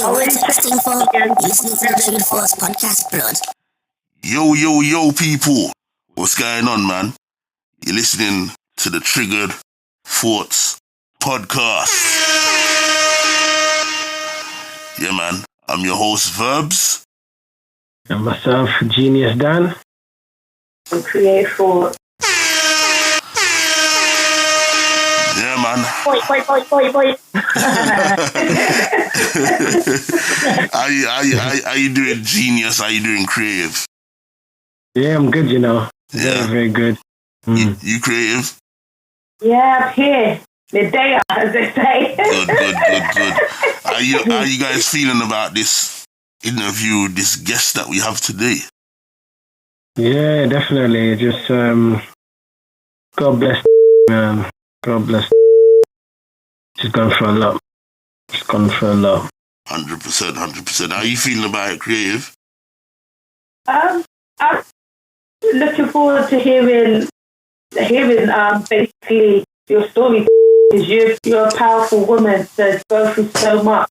Testing for listening to the Triggered Thoughts podcast, blood. Yo, people. What's going on, man? You're listening to the Triggered Thoughts podcast. Yeah, man. I'm your host, Verbz. And myself, Geniusdan. And create for. Yeah, man. Boy. How you doing, Genius? How you doing, Creative? Yeah, I'm good, you know. Yeah. Very good. You Creative? Yeah, I'm here. The day, as they say. Good. How you guys feeling about this interview, this guest that we have today? Yeah, definitely. Just, God bless, man. God bless. She's gone for a lot. 100%. How you feeling about it, Creative? I'm looking forward to hearing basically your story. Because you're a powerful woman that's go through so much.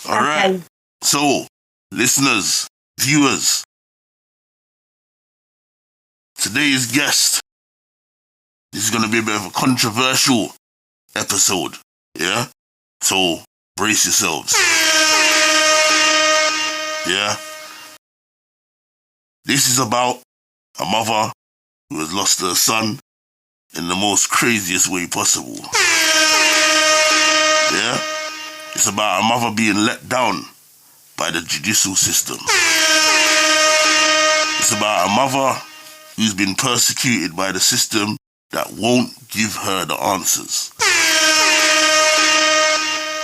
All right. So, listeners, viewers, today's guest, this is going to be a bit of a controversial episode, yeah? So, brace yourselves. Yeah? This is about a mother who has lost her son in the most craziest way possible. Yeah? It's about a mother being let down by the judicial system. It's about a mother who's been persecuted by the system that won't give her the answers.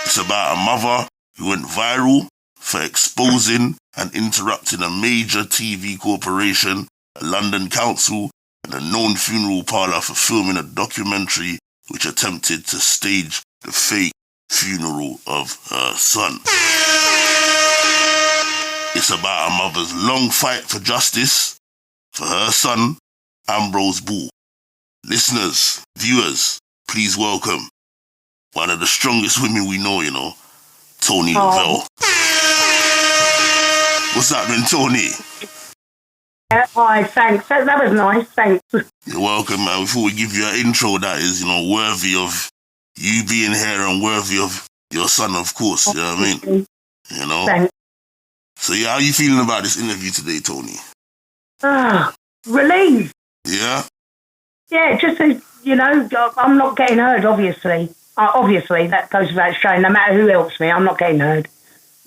It's about a mother who went viral for exposing and interrupting a major TV corporation, a London council, and a known funeral parlour for filming a documentary which attempted to stage the fake funeral of her son. It's about a mother's long fight for justice for her son, Ambrose. Listeners, viewers, please welcome one of the strongest women we know, Toni Lovell. What's happening, Toni? Hi, thanks. That was nice, thanks. You're welcome, man. Before we give you an intro that is, worthy of you being here and worthy of your son, of course. You know what I mean? Thanks. So, how are you feeling about this interview today, Toni? Relieved. Yeah? Yeah, just so, I'm not getting heard, obviously. Obviously, that goes without showing. No matter who helps me, I'm not getting heard.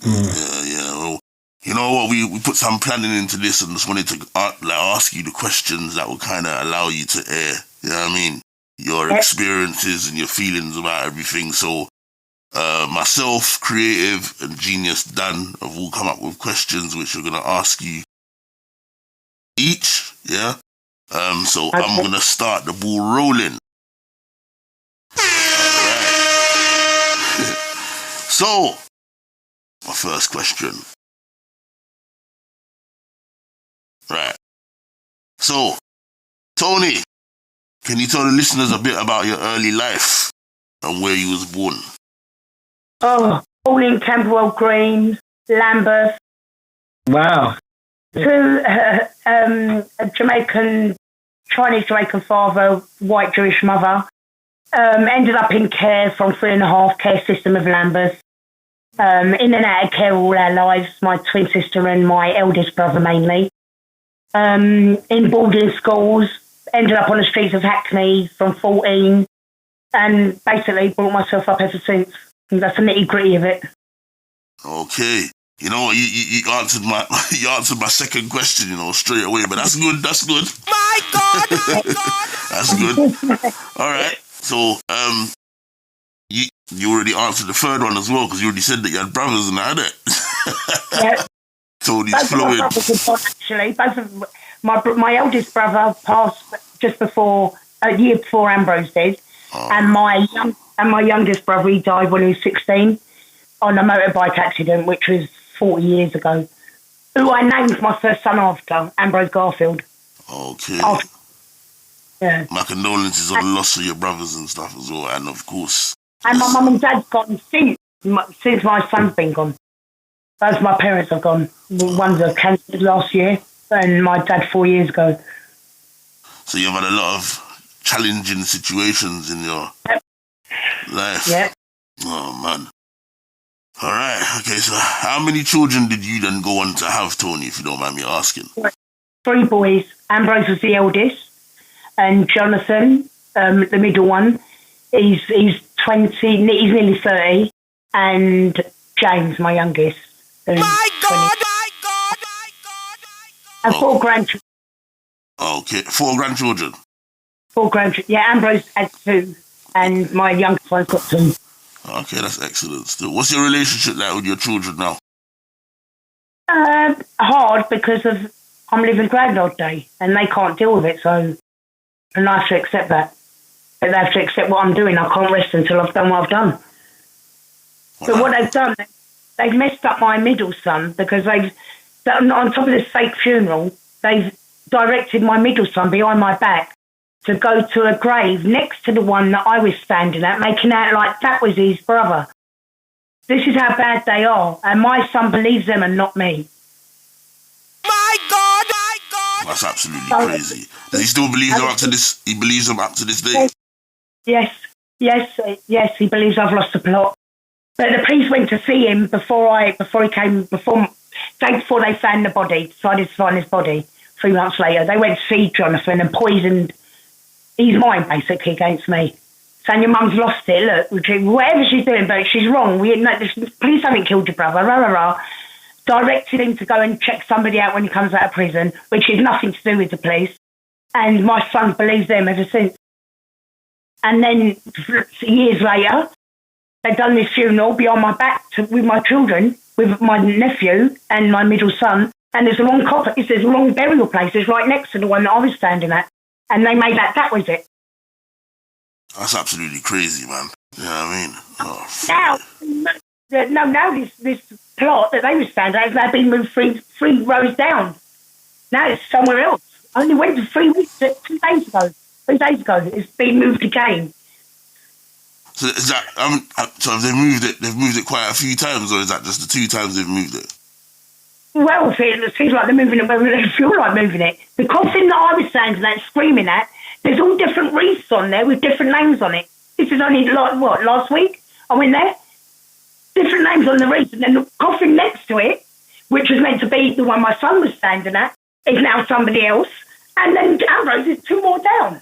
Yeah. Well, you know what? We put some planning into this and just wanted to ask you the questions that will kind of allow you to air, you know what I mean? Your experiences and your feelings about everything. So, myself, Creative, and Geniusdan have all come up with questions which we're going to ask you each, yeah? So okay. I'm going to start the ball rolling. So, my first question. Right. So, Toni, can you tell the listeners a bit about your early life and where you was born? Born in Camberwell Green, Lambeth. Wow. To a Chinese Jamaican father, white Jewish mother. Ended up in care from 3.5 care system of Lambeth. In and out of care all our lives, my twin sister and my eldest brother mainly. In boarding schools, ended up on the streets of Hackney from 14 and basically brought myself up ever since. And that's the nitty-gritty of it. Okay. You know what, you answered my second question, straight away, but that's good. My God! That's good. All right. So, you already answered the third one as well, because you already said that you had brothers and I had it. Yeah. Tony's fluid. Actually, both of my eldest brother passed just before, a year before Ambrose did, and my youngest brother, he died when he was 16 on a motorbike accident, which was 40 years ago. Who I named my first son after, Ambrose Garfield. Okay. Yeah. My condolences on the loss of your brothers and stuff as well, and of course. And my mum and dad's gone since. since my son's been gone. Both my parents have gone. One's a cancer last year, and my dad 4 years ago. So you've had a lot of challenging situations in your life. Yep. Oh, man. All right. Okay, so how many children did you then go on to have, Toni, if you don't mind me asking? 3 boys. Ambrose was the eldest, and Jonathan, the middle one, he's 20, he's nearly 30, and James, my youngest. My God! And 4 grandchildren. Okay, 4 grandchildren. 4 grandchildren. Yeah, Ambrose had 2, and my youngest one's got 2. Okay, that's excellent still. What's your relationship like with your children now? Hard because of I'm living Groundhog Day, and they can't deal with it, so and I have to accept that. But they have to accept what I'm doing. I can't rest until I've done what I've done. So what they've done, they've messed up my middle son because they've, on top of this fake funeral, they've directed my middle son behind my back to go to a grave next to the one that I was standing at, making out like that was his brother. This is how bad they are, and my son believes them and not me. My God, my God. That's absolutely crazy. Does he still believe them up to this? He believes them up to this day? Yes, he believes I've lost the plot. But the police went to see him before day before they found the body, decided to find his body 3 months later. They went to see Jonathan and poisoned his mind, basically, against me. Saying your mum's lost it, look, whatever she's doing, but she's wrong. The police haven't killed your brother, rah, rah, rah. Directed him to go and check somebody out when he comes out of prison, which has nothing to do with the police. And my son believes them ever since. And then years later, they've done this funeral behind my back with my children, with my nephew and my middle son. And there's a long burial place. It's right next to the one that I was standing at. And they made that was it. That's absolutely crazy, man. You know what I mean? Oh, now this plot that they were standing at has now been moved three rows down. Now it's somewhere else. I only went to 3 weeks, 2 days ago. 3 days ago, it's been moved again. So is that so have they moved it? They've moved it quite a few times, or is that just the 2 times they've moved it? Well, it seems like they're moving it, whether they feel like moving it. The coffin that I was standing at, screaming at, there's all different wreaths on there with different names on it. This is only last week? I went there. Different names on the wreath, and then the coffin next to it, which was meant to be the one my son was standing at, is now somebody else. And then Ambrose is 2 more down.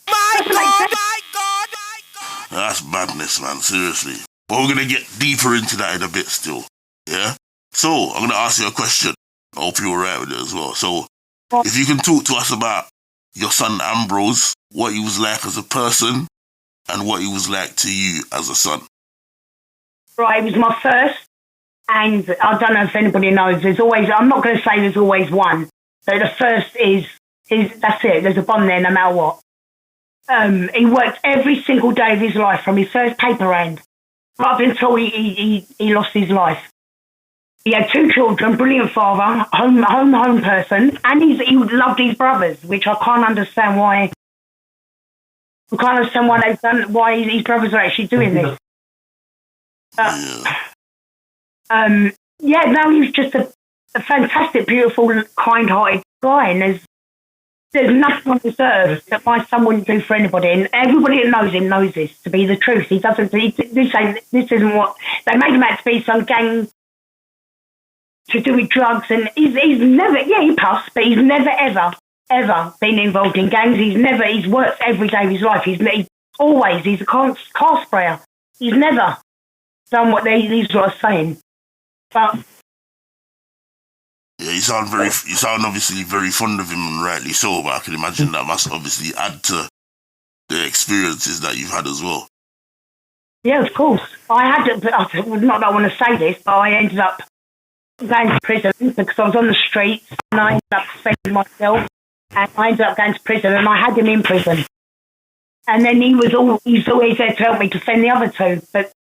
My God, my God, my God. That's madness, man, seriously. But we're going to get deeper into that in a bit still, yeah? So, I'm going to ask you a question. I hope you're alright with it as well. So, if you can talk to us about your son Ambrose, what he was like as a person, and what he was like to you as a son. Right, it was my first, and I don't know if anybody knows, I'm not going to say there's always one, but the first is that's it, there's a bond there no matter what. He worked every single day of his life from his first paper round right up until he lost his life. He had 2 children, brilliant father, home person, and he loved his brothers, which I can't understand why. I can't understand why his brothers are actually doing this. He was just a fantastic, beautiful, kind-hearted guy, and there's nothing on this earth that my son wouldn't do for anybody, and everybody that knows him knows this to be the truth. He doesn't. This isn't what they made him out to be. Some gang to do with drugs, and he's never. Yeah, he puffs, but he's never ever been involved in gangs. He's worked every day of his life. He's a car sprayer. He's never done what these lot are saying. But yeah, you sound obviously very fond of him, and rightly so, but I can imagine that must obviously add to the experiences that you've had as well. Yeah, of course. I had to, not that I want to say this, but I ended up going to prison because I was on the streets, and I ended up defending myself, and I ended up going to prison, and I had him in prison. And then he's always there to help me defend the other 2, but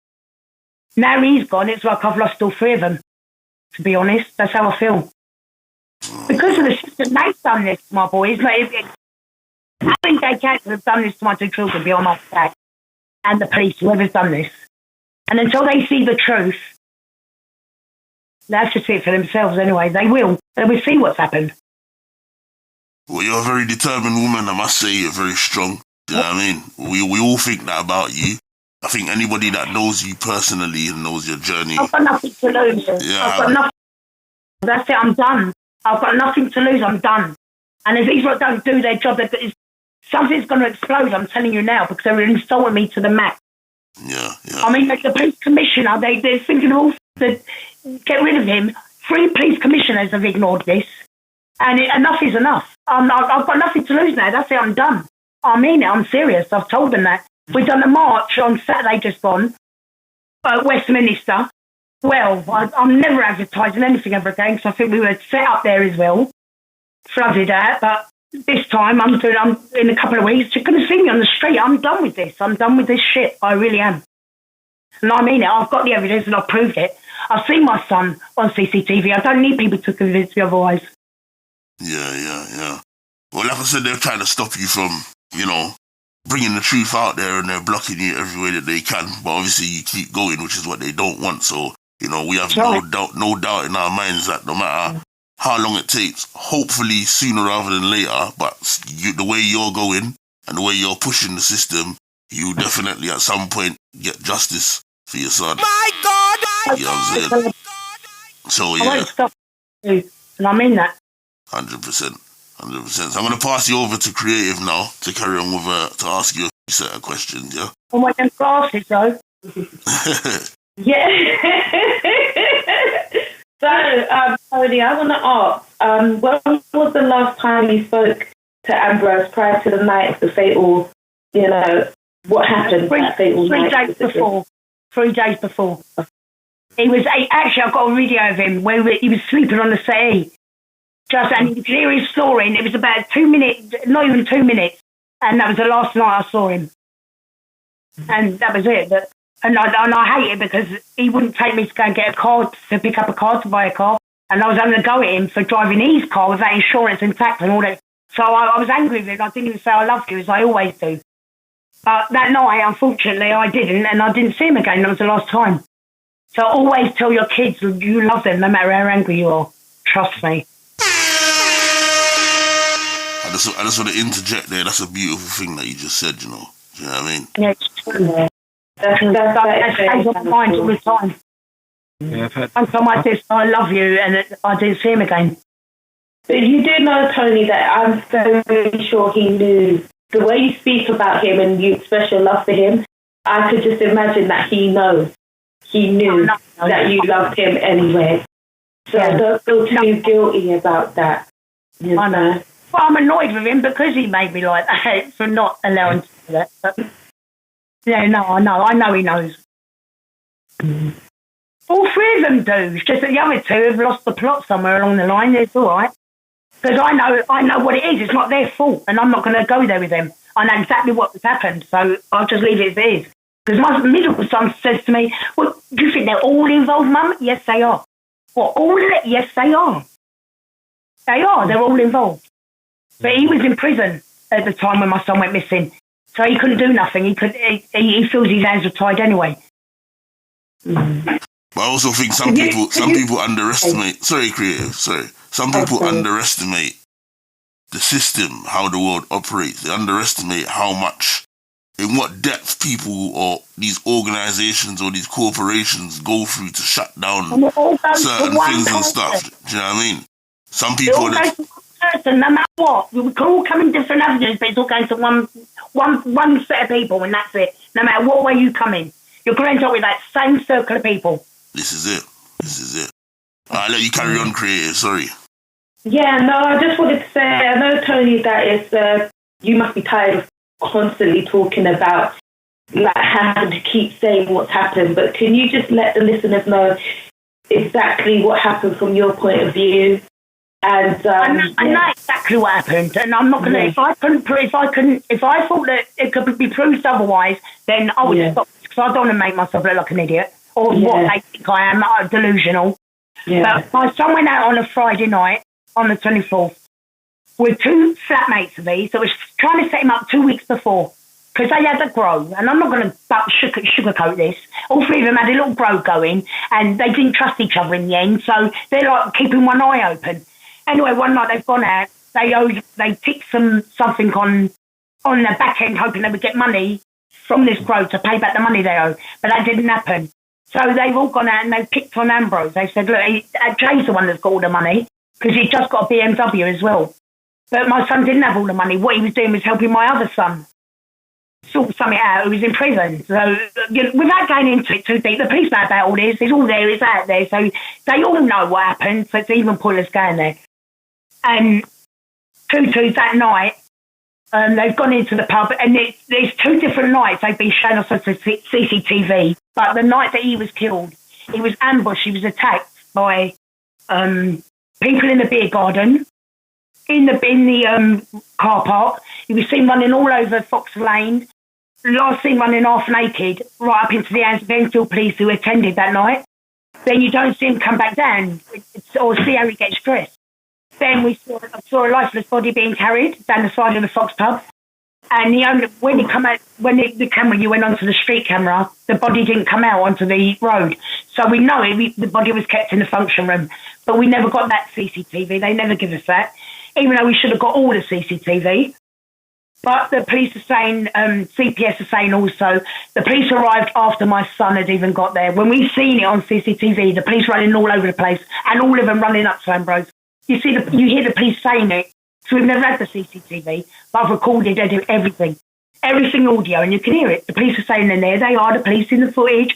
now he's gone, it's like I've lost all 3 of them, to be honest. That's how I feel. Because of the system, they've done this to my boys. I think they can't have done this to my 2 children beyond my back. And the police, whoever's done this. And until they see the truth, they have to see it for themselves anyway. They will. They will see what's happened. Well, you're a very determined woman, I must say. You're very strong. Do you know what I mean? We all think that about you. I think anybody that knows you personally and knows your journey... I've got nothing to lose. Yeah. I've got nothing. That's it, I'm done. I've got nothing to lose, I'm done. And if these lot don't do their job, something's going to explode, I'm telling you now, because they're insulting me to the max. Yeah. I mean, the police commissioner, they're thinking of all to get rid of him. 3 police commissioners have ignored this. And enough is enough. I've got nothing to lose now. That's it, I'm done. I mean it, I'm serious. I've told them that. We've done a march on Saturday just gone, at Westminster. Well, I'm never advertising anything ever again, because I think we were set up there as well. Flooded out, but this time I'm in a couple of weeks, you're going to see me on the street. I'm done with this. I'm done with this shit. I really am. And I mean it. I've got the evidence and I've proved it. I've seen my son on CCTV. I don't need people to convince me otherwise. Yeah. Well, like I said, they're trying to stop you from, bringing the truth out there, and they're blocking you every way that they can. But obviously you keep going, which is what they don't want. So, we have no doubt in our minds that no matter how long it takes, hopefully sooner rather than later, but the way you're going and the way you're pushing the system, you definitely at some point get justice for your son. My God! You know what I'm saying? So, yeah. I won't stop you, and I mean that. 100%. So I'm going to pass you over to Creative now to carry on with, to ask you a set of questions, yeah? I want them glasses, though. Yeah. So, Toni, I want to ask, when was the last time you spoke to Ambrose prior to the night of the fatal, what happened that fatal night? 3 days before. 3 days before. He was, actually, I've got a video of him where he was sleeping on the settee. And you could hear his snoring. It was about 2 minutes, not even 2 minutes. And that was the last night I saw him. And that was it. And I hate it because he wouldn't take me to go and get a car, to pick up a car, to buy a car. And I was having to go at him for driving his car without insurance and tax and all that. So I was angry with him. I didn't even say I loved you, as I always do. But that night, unfortunately, I didn't. And I didn't see him again. That was the last time. So always tell your kids you love them, no matter how angry you are. Trust me. I just want to interject there. That's a beautiful thing that you just said, Do you know what I mean? Yeah, it's true. That stays on my mind all the time. Yeah, One time I said, I love you, and I didn't see him again. But you do know, Toni, that I'm very sure he knew the way you speak about him and you express your love for him. I could just imagine that he knows. He knew that you loved him anyway. So don't feel too guilty about that. I know. Well, I'm annoyed with him because he made me like that for not allowing to do that. But, I know he knows. All 3 of them do. It's just that the other 2 have lost the plot somewhere along the line. It's all right. Because I know what it is. It's not their fault, and I'm not going to go there with them. I know exactly what's happened, so I'll just leave it as it is. Because my middle son says to me, well, do you think they're all involved, Mum? Yes, they are. What, all of it? Yes, they are. They are. They're all involved. But he was in prison at the time when my son went missing, so he couldn't do nothing. He feels his hands were tied anyway. But I also think some people underestimate. Sorry, Creative. Sorry. Some people underestimate the system, how the world operates. They underestimate how much, in what depth people or these organizations or these corporations go through to shut down certain things and stuff. Do you know what I mean? Some people. Person, no matter what, we can all come in different avenues, but it's all going to one set of people, and that's it. No matter what way you come in, you're going to end up with that same circle of people. This is it. I'll let you carry on, Creative. Sorry. Yeah, no, I just wanted to say, I know, Toni, that it's, you must be tired of constantly talking about having to keep saying what's happened, but can you just let the listeners know exactly what happened from your point of view? And I know exactly what happened, and I'm not going to. If I thought that it could be proved otherwise, then I would stop, because I don't want to make myself look like an idiot or what they think I am, delusional. Yeah. But my son went out on a Friday night on the 24th with 2 flatmates of these that was trying to set him up 2 weeks before. because they had a grow, and I'm not going to sugarcoat this. All three of them had a little grow going, and they didn't trust each other in the end, so they're like keeping one eye open. Anyway, one night they've gone out, they picked something on the back end, hoping they would get money from this grow to pay back the money they owe, but that didn't happen. So they've all gone out and they've picked on Ambrose. They said, look, Jay's the one that's got all the money, because he'd just got a BMW as well. But my son didn't have all the money. What he was doing was helping my other son sort something out who was in prison. So, without going into it too deep, the police know about all this. It's all there, it's out there. So they all know what happened. So it's even pointless going there. And that night, they've gone into the pub, and there's 2 different nights they've been showing us on CCTV. But the night that he was killed, he was ambushed. He was attacked by people in the beer garden, in the car park. He was seen running all over Fox Lane. Last seen running half naked, right up into the hands of Enfield police who attended that night. Then you don't see him come back down or see how he gets dressed. Then we saw a lifeless body being carried down the side of the Fox pub. And when the camera, you went onto the street camera, the body didn't come out onto the road. So we know the body was kept in the function room. But we never got that CCTV. They never give us that, even though we should have got all the CCTV. But the police are saying, CPS are saying also, the police arrived after my son had even got there. When we've seen it on CCTV, the police running all over the place, and all of them running up to Ambrose. You hear the police saying it. So we've never had the CCTV, but I've recorded everything audio, and you can hear it. The police are saying they're there. They are the police in the footage.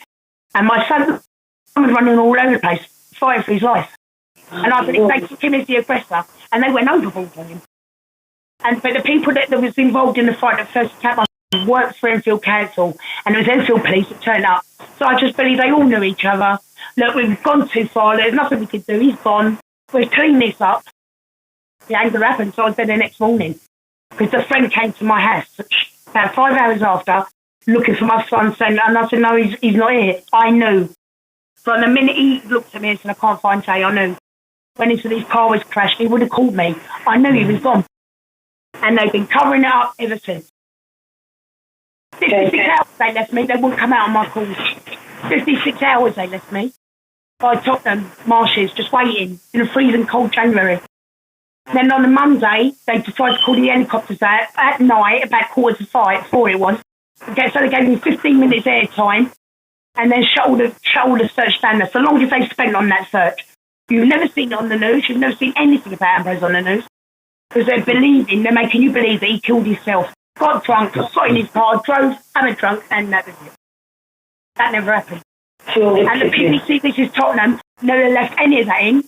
And my son was running all over the place, fighting for his life. And I believe they took him as the aggressor, and they went overboard on him. But the people that was involved in the fight that first attacked my son worked for Enfield Council, and it was Enfield police that turned up. So I just believe they all knew each other. Look, we've gone too far. There's nothing we could do. He's gone. We've cleaned this up. The anger happened, so I was there the next morning. Because the friend came to my house about 5 hours after, looking for my son, and I said, no, he's not here. I knew. From the minute he looked at me and said, I can't find Jay, I knew. When his car was crashed, he would have called me. I knew he was gone. And they've been covering it up ever since. 56 hours they left me. They wouldn't come out on my calls. 56 hours they left me. By Tottenham marshes, just waiting in a freezing cold January. Then on the Monday, they decided to call the helicopters out at night, about 4:45, 4 it was. So they gave me 15 minutes air time, and then shut all the search down there. So long as they spent on that search. You've never seen it on the news. You've never seen anything about Ambrose on the news. Because they're making you believe that he killed himself, got drunk, got in his car, drove, hammered drunk, and that was it. That never happened. And the BBC, this is Tottenham, never left any of that in.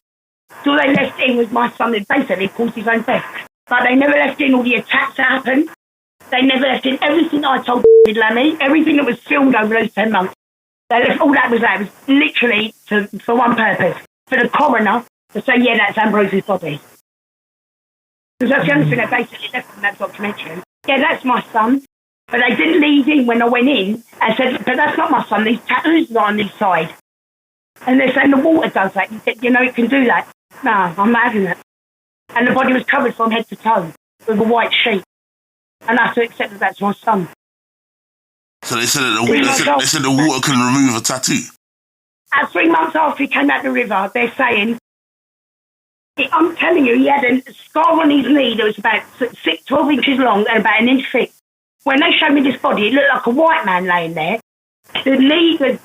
So all they left in was my son that basically caused his own death. But they never left in all the attacks that happened. They never left in everything I told Lammy, everything that was filmed over those 10 months. They left all that was there. It was literally for one purpose, for the coroner to say, yeah, that's Ambrose's body. Because that's the only thing they basically left from that documentary. Yeah, that's my son. But they didn't leave in when I went in and said, but that's not my son, these tattoos are on his side. And they're saying the water does that. It can do that. No, I'm not having it. And the body was covered from head to toe with a white sheet. And I have to accept that that's my son. So they said the water can remove a tattoo. At 3 months after he came out the river, they're saying, I'm telling you, he had a scar on his knee that was about 12 inches long and about an inch thick. When they showed me this body, it looked like a white man laying there. The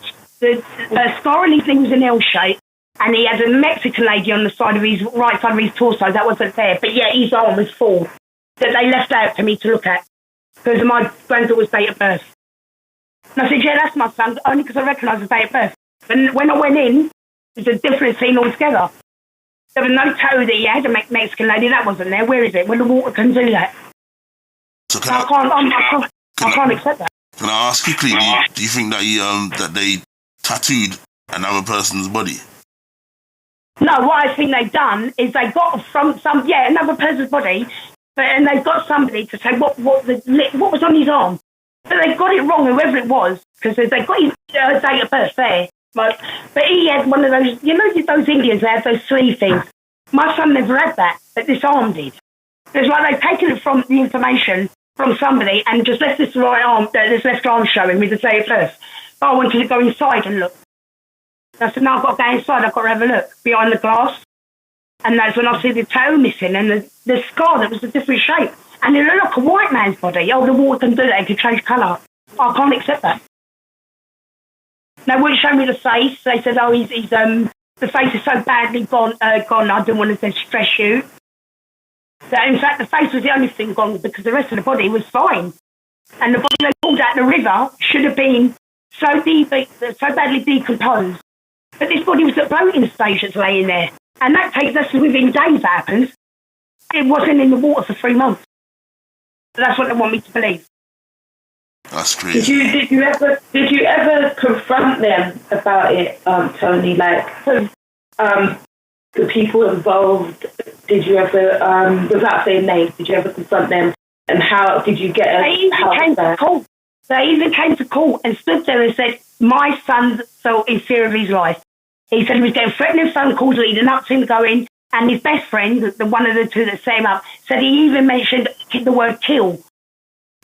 scar on his knee was an L shape, and he had a Mexican lady on the side of his right side of his torso that wasn't there, but yeah, his arm was full that they left out for me to look at because of my granddaughter's date of birth. And I said, yeah, that's my son, only because I recognised the date of birth. But when I went in, it was a different scene altogether. There was no toe that he had, a Mexican lady, that wasn't there. Where is it? When the water can do that. So I can't accept that. Can I ask quickly, do you think that that they tattooed another person's body? No, what I think they've done is they got from another person's body, and they've got somebody to say what was on his arm. But they got it wrong, whoever it was, because they got his date of birth there. But he had one of those, those Indians, they have those sleeve things. My son never had that, but this arm did. It's like they've taken it from the information from somebody and just left this left arm showing with the date of birth. But I wanted to go inside and look. I said, no, I've got to go inside. I've got to have a look behind the glass. And that's when I see the toe missing and the scar that was a different shape. And it looked like a white man's body. Oh, the water can do that. It can change colour. I can't accept that. They wouldn't show me the face. They said, oh, he's the face is so badly gone, I didn't want to stress you. So in fact, the face was the only thing gone because the rest of the body was fine. And the body they pulled out the river should have been so badly decomposed. But this body was at floating stage that's laying there. And that takes us within days, that happens. It wasn't in the water for 3 months. So that's what they want me to believe. That's crazy. Did you ever confront them about it, Toni? Like, the people involved, did you ever, without saying names, did you ever confront them? And how did you get They even came to court and stood there and said, my son felt in fear of his life. He said he was getting threatening phone calls that he didn't have to go in. And his best friend, the one of the two that set him up, said he even mentioned the word kill.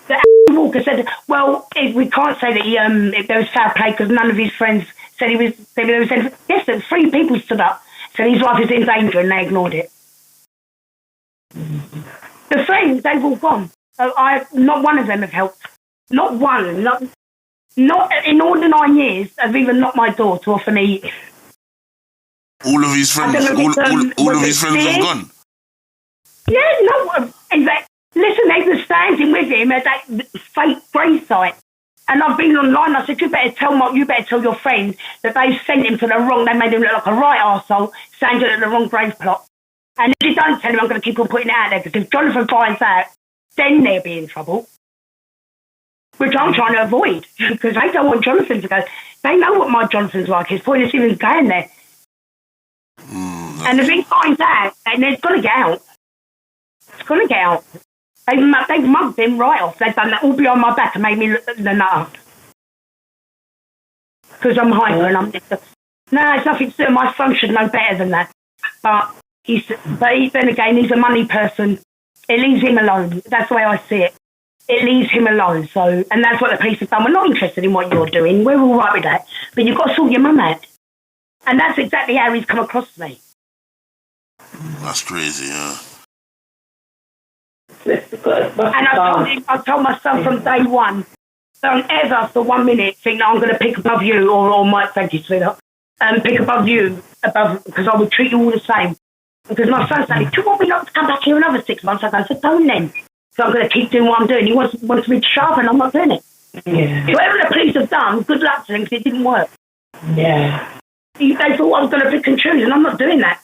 So Walker said, well, we can't say that there was foul play because none of his friends said he was. They said, yes, there 3 people stood up, said his life is in danger, and they ignored it. The friends, they've all gone. So not one of them have helped. Not one. Not in all the 9 years have even knocked my door to offer me. All of his friends, all of his friends have gone. Yeah, no. In fact, listen, they were standing with him at that fake grave site. And I've been online, I said, you better tell your friend that they sent him to the wrong, they made him look like a right arsehole, standing at the wrong grave plot. And if you don't tell him, I'm going to keep on putting it out there, because if Jonathan finds out, then they'll be in trouble. Which I'm trying to avoid, because they don't want Jonathan to go. They know what my Jonathan's like, it's pointless even going there. And if he finds out, then it's going to get out. It's going to get out. They've mugged him right off. They've done that all behind my back and made me look the nutter. Because I'm hyper and I'm just... No, it's nothing to do. My son should know better than that. But then again, he's a money person. It leaves him alone. That's the way I see it. It leaves him alone. So, and that's what the police have done. We're not interested in what you're doing. We're all right with that. But you've got to sort your mum out. And that's exactly how he's come across to me. That's crazy, yeah. And I told my son from day one, don't ever for 1 minute think that I'm going to pick above you or Mike, thank you, sweetheart, pick above you, because I would treat you all the same. Because my son said, do you want me not to come back here another 6 months? I said, don't then. So I'm going to keep doing what I'm doing. He wants me to sharp and I'm not doing it. Yeah. Whatever the police have done, good luck to them because it didn't work. Yeah. They thought I was going to pick and choose and I'm not doing that.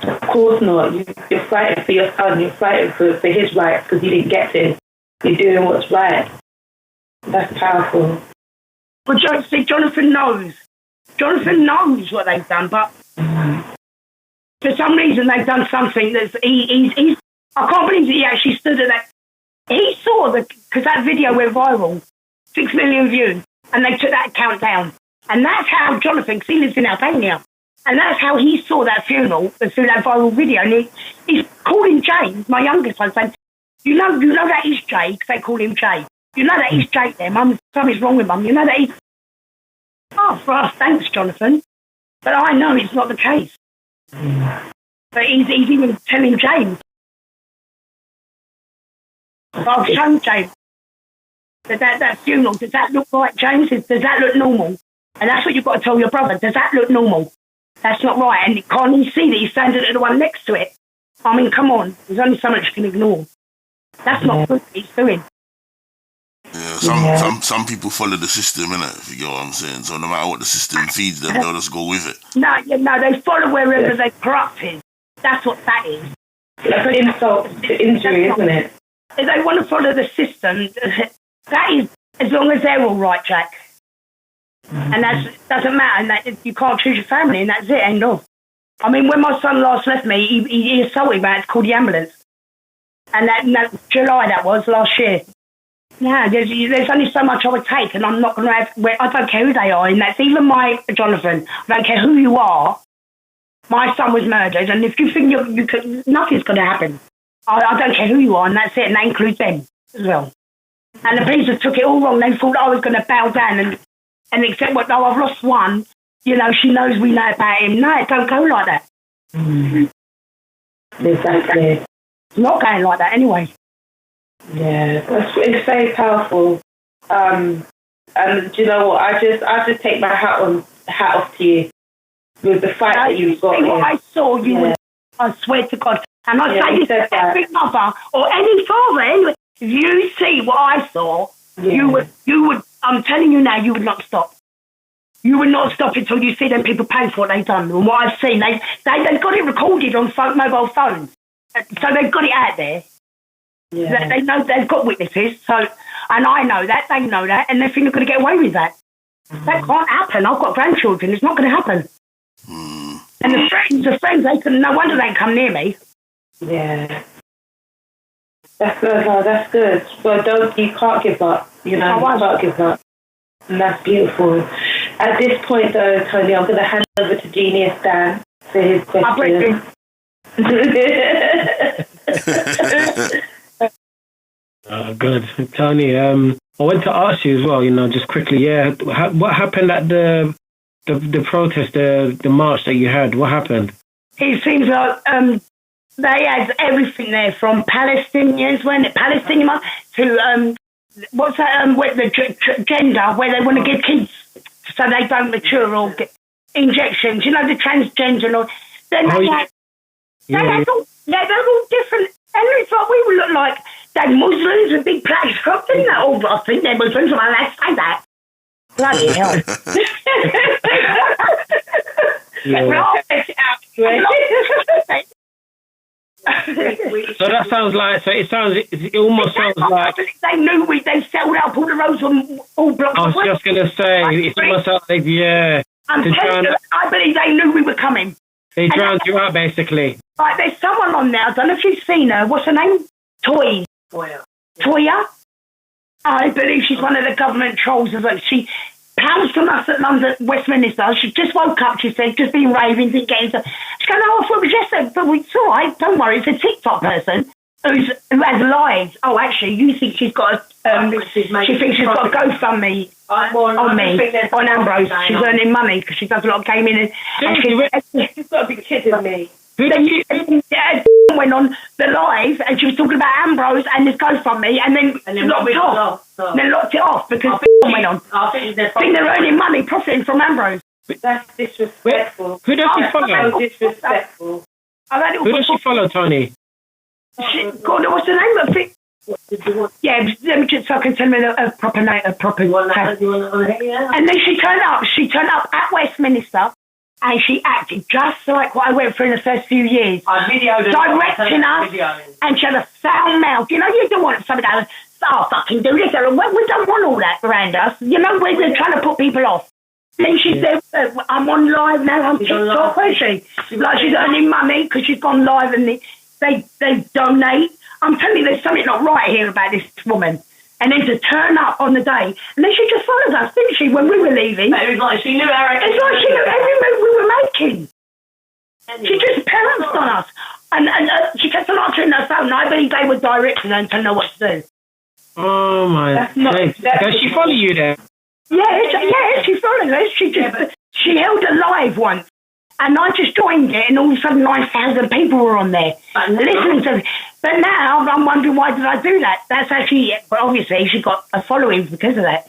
Of course not. You're fighting for your son. You're fighting for his rights because you didn't get to. You're doing what's right. That's powerful. But Jonathan knows. Jonathan knows what they've done, but for some reason they've done something that's he's. I can't believe that he actually stood at that. He saw because that video went viral, 6 million views, and they took that account down. And that's how Jonathan, because he lives in Albania, and that's how he saw that funeral through that viral video. And he's calling James, my youngest one, saying, you know that is Jay, because they call him Jay. You know that is Jay there, Mum. Something's wrong with Mum. You know that he's... Oh, for us, thanks, Jonathan. But I know it's not the case. But he's even telling James. But I've shown James that funeral, does that look right, James? Does that look normal? And that's what you've got to tell your brother. Does that look normal? That's not right. And can't he see that he's standing at the one next to it? I mean, come on. There's only so much you can ignore. That's not good what he's doing. Yeah, some people follow the system, innit, if you get what I'm saying. So no matter what the system feeds them, they'll just go with it. No, they follow wherever they're corrupted. That's what that is. Like an insult to injury, isn't it? If they want to follow the system, that is, as long as they're all right, Jack. And that doesn't matter, and that you can't choose your family, and that's it, end of. I mean, when my son last left me, he assaulted me, I had to call the ambulance. And that July that was, last year. Yeah, there's only so much I would take, and I'm not going to have, I don't care who they are, and that's even my Jonathan. I don't care who you are. My son was murdered, and if you think you could, nothing's going to happen. I don't care who you are, and that's it, and that includes them as well. And the police just took it all wrong. They thought I was going to bow down and accept what, no, I've lost one. You know, she knows we know about him. No, it don't go like that. Exactly. It's not going like that anyway. Yeah, it's very powerful. And do you know what? I just take my hat off to you with the fight that you've got. What I saw, you would, I swear to God, and I say this to every mother or any father, anyway. If you see what I saw, you would. I'm telling you now, you would not stop. You would not stop until you see them people pay for what they've done. And what I've seen, they've got it recorded on mobile phones, so they've got it out there. Yeah. They know they've got witnesses. So, and I know that, they know that, and they think they're going to get away with that. That can't happen. I've got grandchildren. It's not going to happen. And the friends, they can. No wonder they come near me. Yeah. That's good. Oh, that's good. Well, you can't give up. You know, you can't give up. And that's beautiful. At this point, though, Toni, I'm going to hand over to Geniusdan for his question. Good. Toni, I want to ask you as well, you know, just quickly, what happened at the protest, the march that you had? What happened? It seems like they had everything there, from Palestinians, Palestinian to what's that? With the gender, where they want to give kids so they don't mature or get injections. You know, the transgender and all. Then they're all different. And it's like we would look like they Muslims with big plaques. I think they're all. I think they're Muslims. Well, let's say that. Bloody hell. So that sounds like. So it almost sounds like they knew they settled up all the roads on all blocks. I was just gonna say it's almost like I believe they knew we were coming. They drowned you out, basically. Like, there's someone on there. I don't know if you've seen her. What's her name? Toya. I believe she's one of the government trolls. She pounced on us at London, Westminster. She just woke up, she said, just been raving, didn't get into... She's going, I thought it was yesterday, but it's all right, don't worry, it's a TikTok person who has lives. Oh, actually, you think she's got she thinks she's got a GoFundMe on Ambrose. She's earning money because she does a lot of gaming. And she's got a big kid in me. Went on the live and she was talking about Ambrose and this GoFundMe and then locked it off. Then locked it off because went on. I think they're earning money profiting from Ambrose. That's disrespectful. Who does she follow? Disrespectful. Who does she follow, Toni? God, what's the name of it? Yeah, let me just so I can tell me a proper name, a proper one. And then she turned up at Westminster. And she acted just like what I went through in the first few years. I videoed her. Directing us. And she had a foul mouth. You know, you don't want somebody to fucking do this. We don't want all that around us. You know, we're trying to put people off. Then she said, I'm on live now on TikTok, where is she? Like she's earning money because she's gone live and they donate. I'm telling you, there's something not right here about this woman. And then to turn up on the day, and then she just followed us, didn't she, when we were leaving? It was like she knew It's like she knew every move we were making. She just pounced on us. And she kept on answering her phone, and I believe they were directing her and telling her what to do. Oh, my God. Does she follow you there? Yeah, she followed us. She held a live once. And I just joined it, and all of a sudden 9,000 people were on there listening to it. But now I'm wondering, why did I do that? That's actually, well, obviously, she got a following because of that.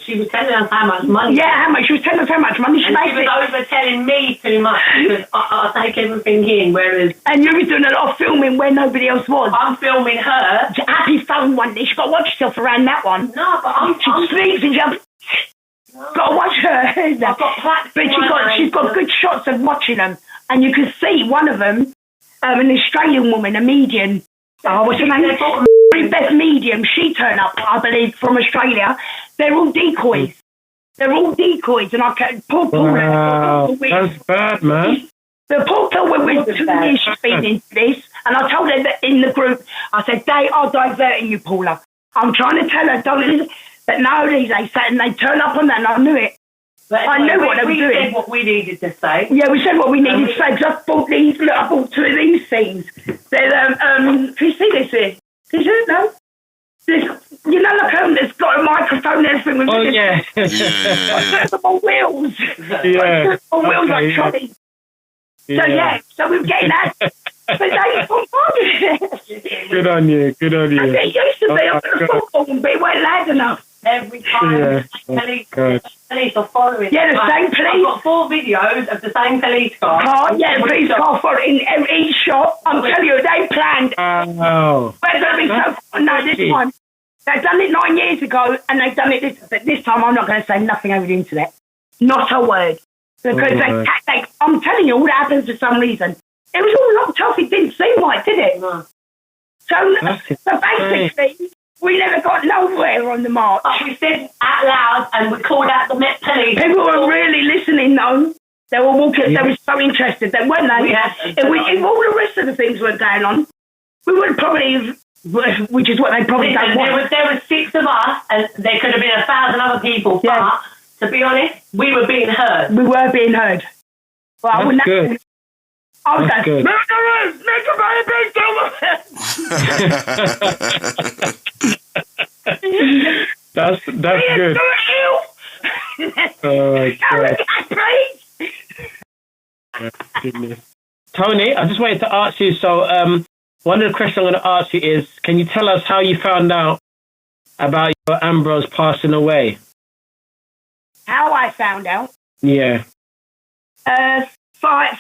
She was telling us how much money. Yeah, she was telling us how much money she made. She was over telling me too much because I take everything in, whereas... And you were doing a lot of filming where nobody else was. I'm filming her. Happy phone one day. She's got to watch herself around that one. No, but She sleeps and jumps. Got to watch her. But she's got good shots of watching them. And you can see one of them, an Australian woman, a medium. What's her name? Very best medium. She turned up, I believe, from Australia. They're all decoys. And I can't... Poor Wow, that's bad, man. The poor girl went with 2 years she's been into this. And I told her that in the group, I said, they are diverting you, Paula. I'm trying to tell her, don't listen. But nowadays they sat and they turn up on that, and I knew it. But I knew what they were doing. We said what we needed to say. Yeah, we said what we needed to say, because I bought these, look, I bought 2 of these things. They're, can you see this here? Can you see it? No? This, you know, like, it's got a microphone and everything. With yeah. Circular wheels. Yeah. On wheels like trolleys. Yeah. So we were getting that. But they got fun. Good on you. It used to be up at the football, but it weren't loud enough. Every time police are following. Yeah, the same police. I've got 4 videos of the same police car. The police car following each shot. I'm telling you, they planned. Oh. But this time. They've done it 9 years ago, and they've done it this time. I'm not going to say nothing over the internet. Not a word. Because I'm telling you, all that happens for some reason. It was all locked off. It didn't seem right, did it? No. So basically, we never got nowhere on the march. But we said out loud, and we called out the Met Police. People were really listening, though. They were walking. They were so interested, then, weren't they? If all the rest of the things were going on, we would probably, which is what they probably don't want. There were 6 of us, and there could have been 1,000 other people. But to be honest, we were being heard. We were being heard. Well, I wouldn't. Good. I was That's going, That's good. Oh my God. Goodness. Tony, I just wanted to ask you, so one of the questions I'm going to ask you is, can you tell us how you found out about your Ambrose passing away? How I found out? Yeah.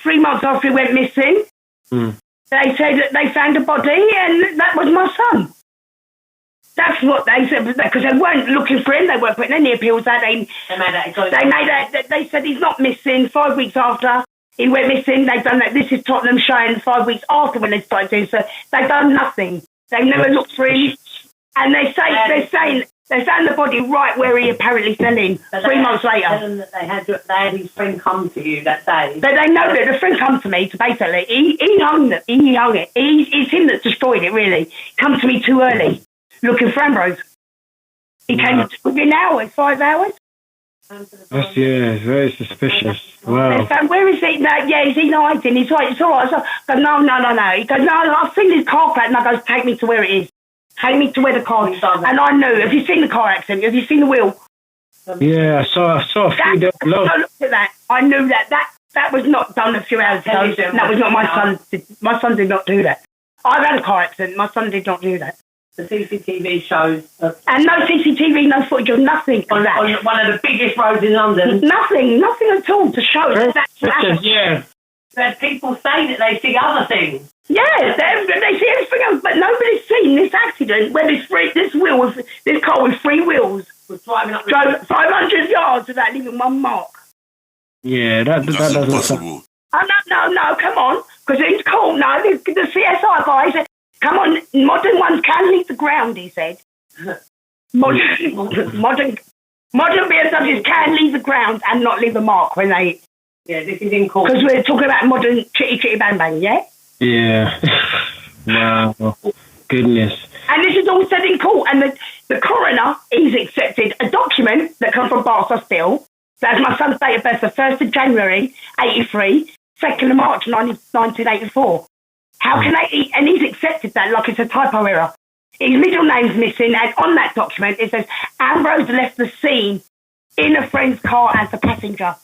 3 months after he went missing, they said that they found a body, and that was my son. That's what they said, because they weren't looking for him. They weren't putting any appeals out. They said he's not missing. 5 weeks after he went missing, they've done that. This is Tottenham showing 5 weeks after when they started doing so. They've done nothing. They've never looked for him, and they're saying they found the body right where he apparently fell in. 3 months later. Tell them that they had his friend come to you that day. But they know that the friend come to me to basically he hung it. It's him that destroyed it. Really, come to me too early, looking for Ambrose. He came within hours, 5 hours. That's very suspicious. Wow. So where is he? No, is he hiding? He's right. It's all right. So I go, no. He goes, no. I've seen his car crash, and I go, take me to where it is. Take me to where the car is. And I knew. Have you seen the car accident? Have you seen the wheel? Yeah, I saw a few days ago. I looked at that. I knew that was not done a few hours ago. That was not my son. My son did not do that. I've had a car accident. My son did not do that. The CCTV shows. And no CCTV, no footage of nothing on that. On one of the biggest roads in London. Nothing at all to show that's what happened. Yeah. There's people saying that they see other things. Yeah, they see everything else, but nobody's seen this accident where this car with 3 wheels was driving up drove 500 yards without leaving one mark. Yeah, that doesn't impossible. No, come on, because it's cool. No, the CSI guy said, come on, modern ones can leave the ground, he said. Modern BMWs can leave the ground and not leave a mark when they... Yeah, this is in court. Because we're talking about modern chitty bang bang, yeah? Yeah. Wow. Goodness. And this is all said in court, and the coroner, he's accepted a document that comes from Bath Hospital. That's my son's date of birth, the 1st of January, 83, 2nd of March, 1984. How can they... And he's accepted that like it's a typo error. His middle name's missing, and on that document it says Ambrose left the scene in a friend's car as a passenger.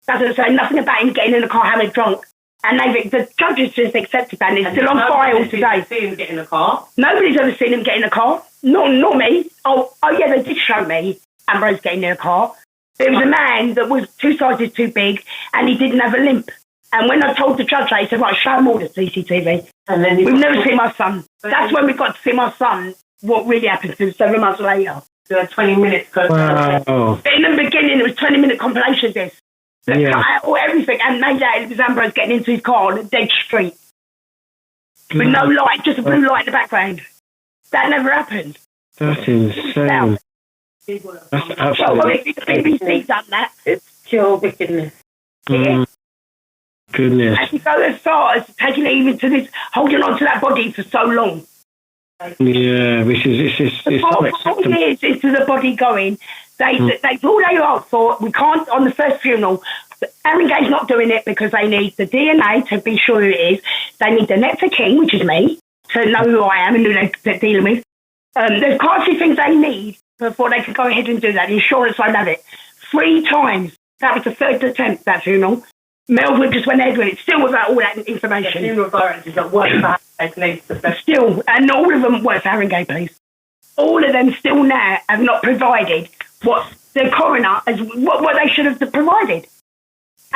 Doesn't say nothing about him getting in the car having drunk. And the judges just accepted that, and it's still on file today. Seen him get in the car? Nobody's ever seen him get in the car. Nor me. Oh yeah, they did show me Ambrose getting in a car. There was a man that was 2 sizes too big, and he didn't have a limp. And when I told the judge that, he said, right, show him all the CCTV. And then we've never seen my son. That's when we got to see my son, what really happened to him 7 months later. So 20 minutes. Wow. In the beginning, it was 20-minute compilation disc. Yeah. Cut out all everything and made out it was Ambrose getting into his car on a dead street. With no light, just a blue light in the background. That never happened. That's insane. That's absolutely... The BBC done that. It's pure wickedness. Goodness. And to go as far as taking it even to this, holding on to that body for so long. Yeah, which is it's not acceptable. 4 years into the body going, they all they asked for. We can't on the first funeral. Aaron Gay's not doing it because they need the DNA to be sure who it is. They need the next of kin, which is me, to know who I am and who they're dealing with. There's quite a few things they need before they can go ahead and do that. The insurance won't have it. 3 times. That was the third attempt, that funeral. Melville just went ahead with it, still without all that information. The funeral directors are working for Aaron Gay, still, and all of them work for Aaron Gay Police. All of them still now have not provided what the coroner has, what they should have provided.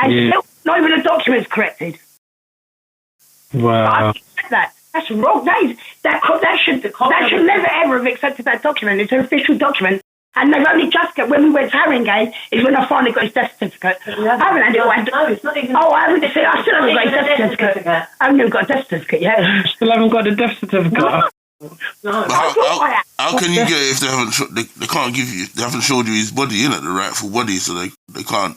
And still, not even the documents corrected. Wow. That's wrong. That should never ever have accepted that document. It's an official document. And they've only just got, when we went to Aaron Gay, is when I finally got his death certificate. I haven't had it. No, it's not even. Oh, I haven't. I still haven't got his death certificate. I haven't even got a death certificate yet. Still haven't got the death certificate. No. How can you get it if they haven't? They can't give you. They haven't showed you his body, innit? The rightful body, so they can't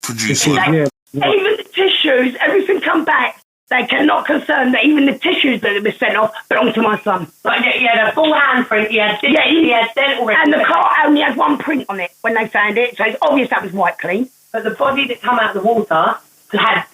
produce one. Even the tissues, everything come back. They cannot confirm that even the tissues that were sent off belong to my son. But yeah, the full handprint. He had dental. And the car only had 1 print on it when they found it, so it's obvious that was wiped clean. But the body that come out of the water had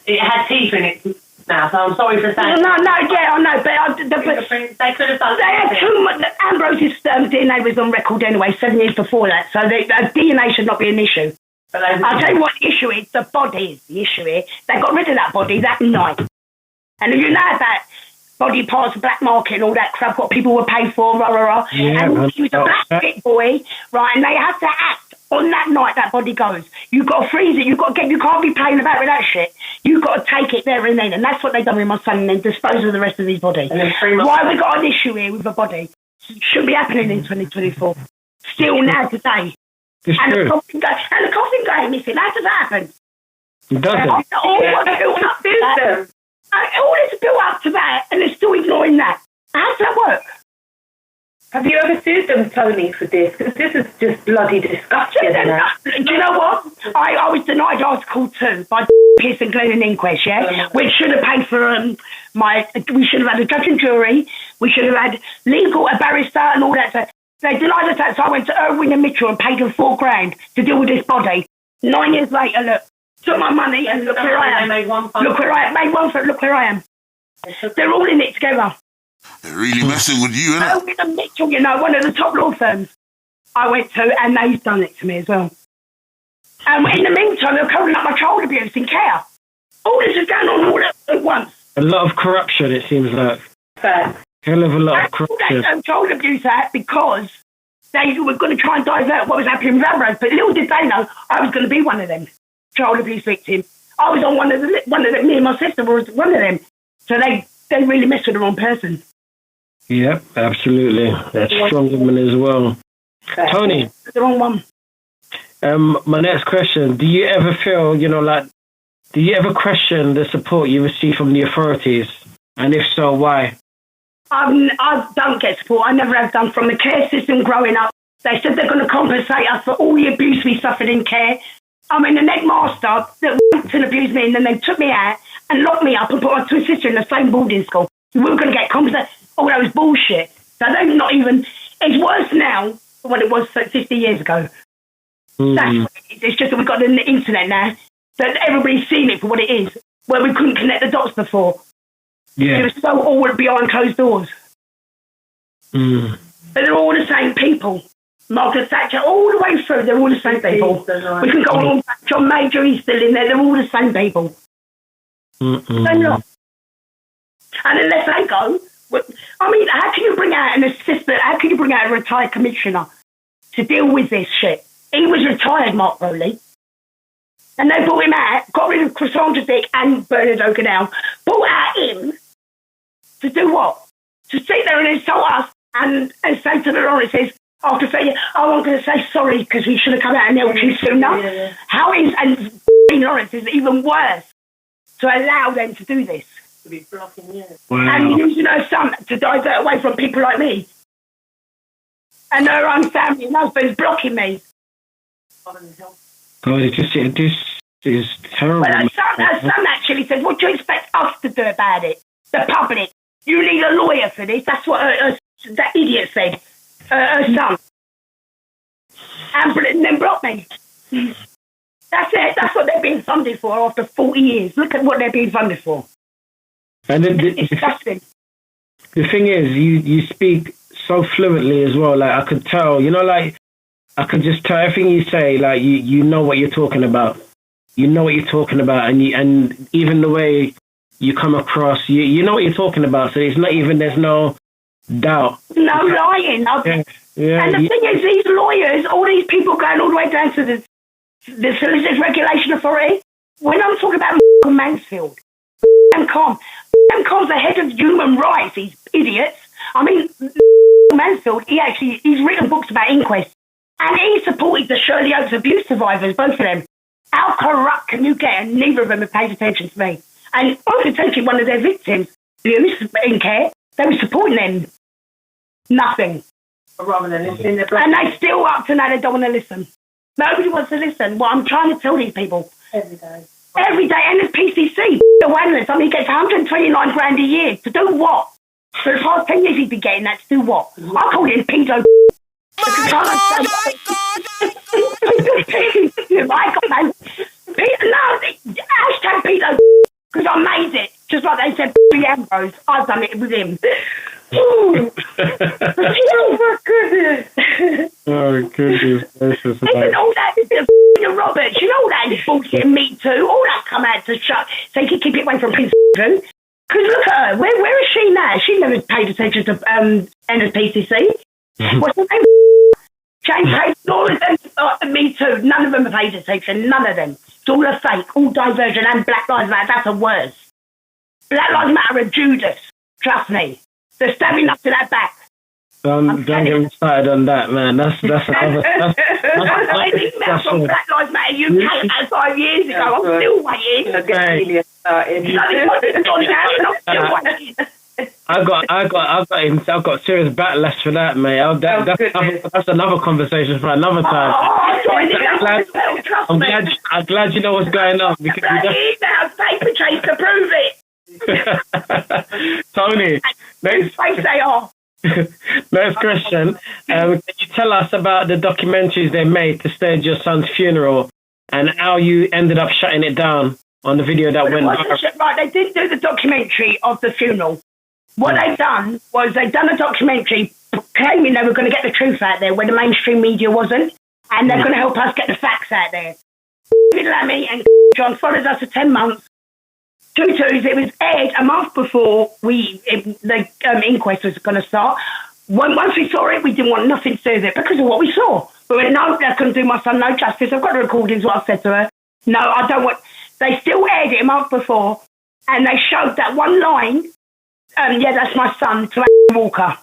teeth in it now. So I'm sorry for saying. No, I know, but they could have done. They had too much. Ambrose's DNA was on record anyway, 7 years before that, so the DNA should not be an issue. But I'll tell you what the issue is. The body is the issue here. They got rid of that body that night. And if you know that body parts, black market and all that crap, what people were paid for, Yeah, and he was a black pit boy, right, and they have to act on that night that body goes. You've got to freeze it, you can't be playing about with that shit. You've got to take it there and then, and that's what they've done with my son, and then dispose of the rest of his body. Why have we got an issue here with the body? Shouldn't be happening in 2024. Still now today. And the coffin going missing. How does that happen? It doesn't. All this built up to that, and they're still ignoring that. How does that work? Have you ever sued them, Tony, for this? Because this is just bloody disgusting. Do you know what? I was denied Article 2 by Pierce and Glenn inquest, yeah? Which should have paid for we should have had a judge and jury, we should have had a barrister and all that. So they denied us that, so I went to Irwin and Mitchell and paid them $4,000 to deal with this body. 9 years later, look. Took my money and look where I am. Look where I am. Made one for it. Look where I am. They're all in it together. They're really messing with you, innit? Irwin and Mitchell, one of the top law firms I went to, and they've done it to me as well. And in the meantime, they're covering up my child abuse in care. All this is going on all at once. A lot of corruption, it seems like. Hell of a lot of corruption. They child abuse act because they were going to try and divert what was happening with Ambrose, but little did they know I was going to be one of them. Child abuse victim. I was on one of them. Me and my sister was one of them. So they really messed with the wrong person. Yep, absolutely. That's strong woman as well. Toni, the wrong one. My next question: do you ever feel, do you ever question the support you receive from the authorities, and if so, why? I don't get support. I never have done from the care system growing up. They said they're going to compensate us for all the abuse we suffered in care. I mean, the neck master that went and abused me, and then they took me out and locked me up and put my twin sister in the same boarding school. We were going to get compensated. Oh, that was bullshit. So they're not even. It's worse now than what it was 50 years ago. That's what it is. It's just that we've got the internet now, that everybody's seen it for what it is, where we couldn't connect the dots before. Yeah. It was so all behind closed doors. But they're all the same people. Margaret Thatcher, all the way through, they're all the same people. We can go on. John Major, he's still in there. They're all the same people. They're not. And unless they go, I mean, how can you bring out an assistant? How can you bring out a retired commissioner to deal with this shit? He was retired, Mark Rowley. And they brought him out, got rid of Cassandra Dick and Bernard O'Connell, brought out him to do what? To sit there and insult us and say to the Lawrences, after saying, I'm going to say sorry because we should have come out and knelt you sooner. Yeah. How is, and Lawrence is even worse, to allow them to do this. To be blocking you. Wow. And using her son to divert away from people like me. And her own family and husband's blocking me. God, this is terrible. Well, her son actually said, what do you expect us to do about it? The public. You need a lawyer for this. That's what that idiot said. Her son. And then blocked me. That's it. That's what they're being funded for after 40 years. Look at what they're being funded for. And it's disgusting. The thing is, you speak so fluently as well. Like, I could tell, like, I could just tell everything you say, like, you know what you're talking about. You know what you're talking about. And even the way you come across, you know what you're talking about. So it's not even, there's no doubt. No lying. Yeah, and the thing is, these lawyers, all these people going all the way down to the Solicitors Regulation Authority, when I'm talking about Mansfield, Com's the head of human rights, these idiots. I mean, Mansfield, he's written books about inquests, and he supported the Shirley Oaks abuse survivors, both of them. How corrupt can you get? And neither of them have paid attention to me. And I was taking one of their victims, abuse in care, they were supporting them. Nothing. Rather than listening to and they still up to now, they don't want to listen. Nobody wants to listen. What I'm trying to tell these people. every day. Every day, and the PCC, the analyst, he gets 129 grand a year. To do what? For the past 10 years he's been getting that. To do what? I call him pedo. My God, man. Hashtag pedo. Because I made it. Just like they said, Ambrose. I've done it with him. Oh my goodness. Oh goodness. Even all that, Roberts, you know all that bullshit, Me Too, all that come out to shut, so you can keep it away from Prince. Because look at her, where is she now? She never paid attention to NSPCC. What's her name? James Hayes, all of them, Me Too, none of them have paid attention, none of them. It's all a fake, all diversion, and Black Lives Matter, that's a worse. Black Lives Matter are Judas, trust me. They're stabbing up to that back. Don't get me started on that, man. That's another. I think that's from Black Lives Matter UK about 5 years ago. I'm still waiting. I've got serious backlash for that, mate. That's another conversation for another time. I'm glad you know what's going on. Because emails, paper chase to prove it. Tony, next question. Can you tell us about the documentaries they made to stage your son's funeral and how you ended up shutting it down on the video that went viral? Right, they didn't do the documentary of the funeral. What they've done was they've done a documentary claiming they were going to get the truth out there when the mainstream media wasn't, and they're going to help us get the facts out there. Lammy and John followed us for 10 months. It was aired a month before the inquest was going to start. Once we saw it, we didn't want nothing to do with it because of what we saw. We went, no, that's going to do my son no justice. I've got the recordings, what I said to her. No, I don't want... They still aired it a month before, and they showed that one line, that's my son, to Walker.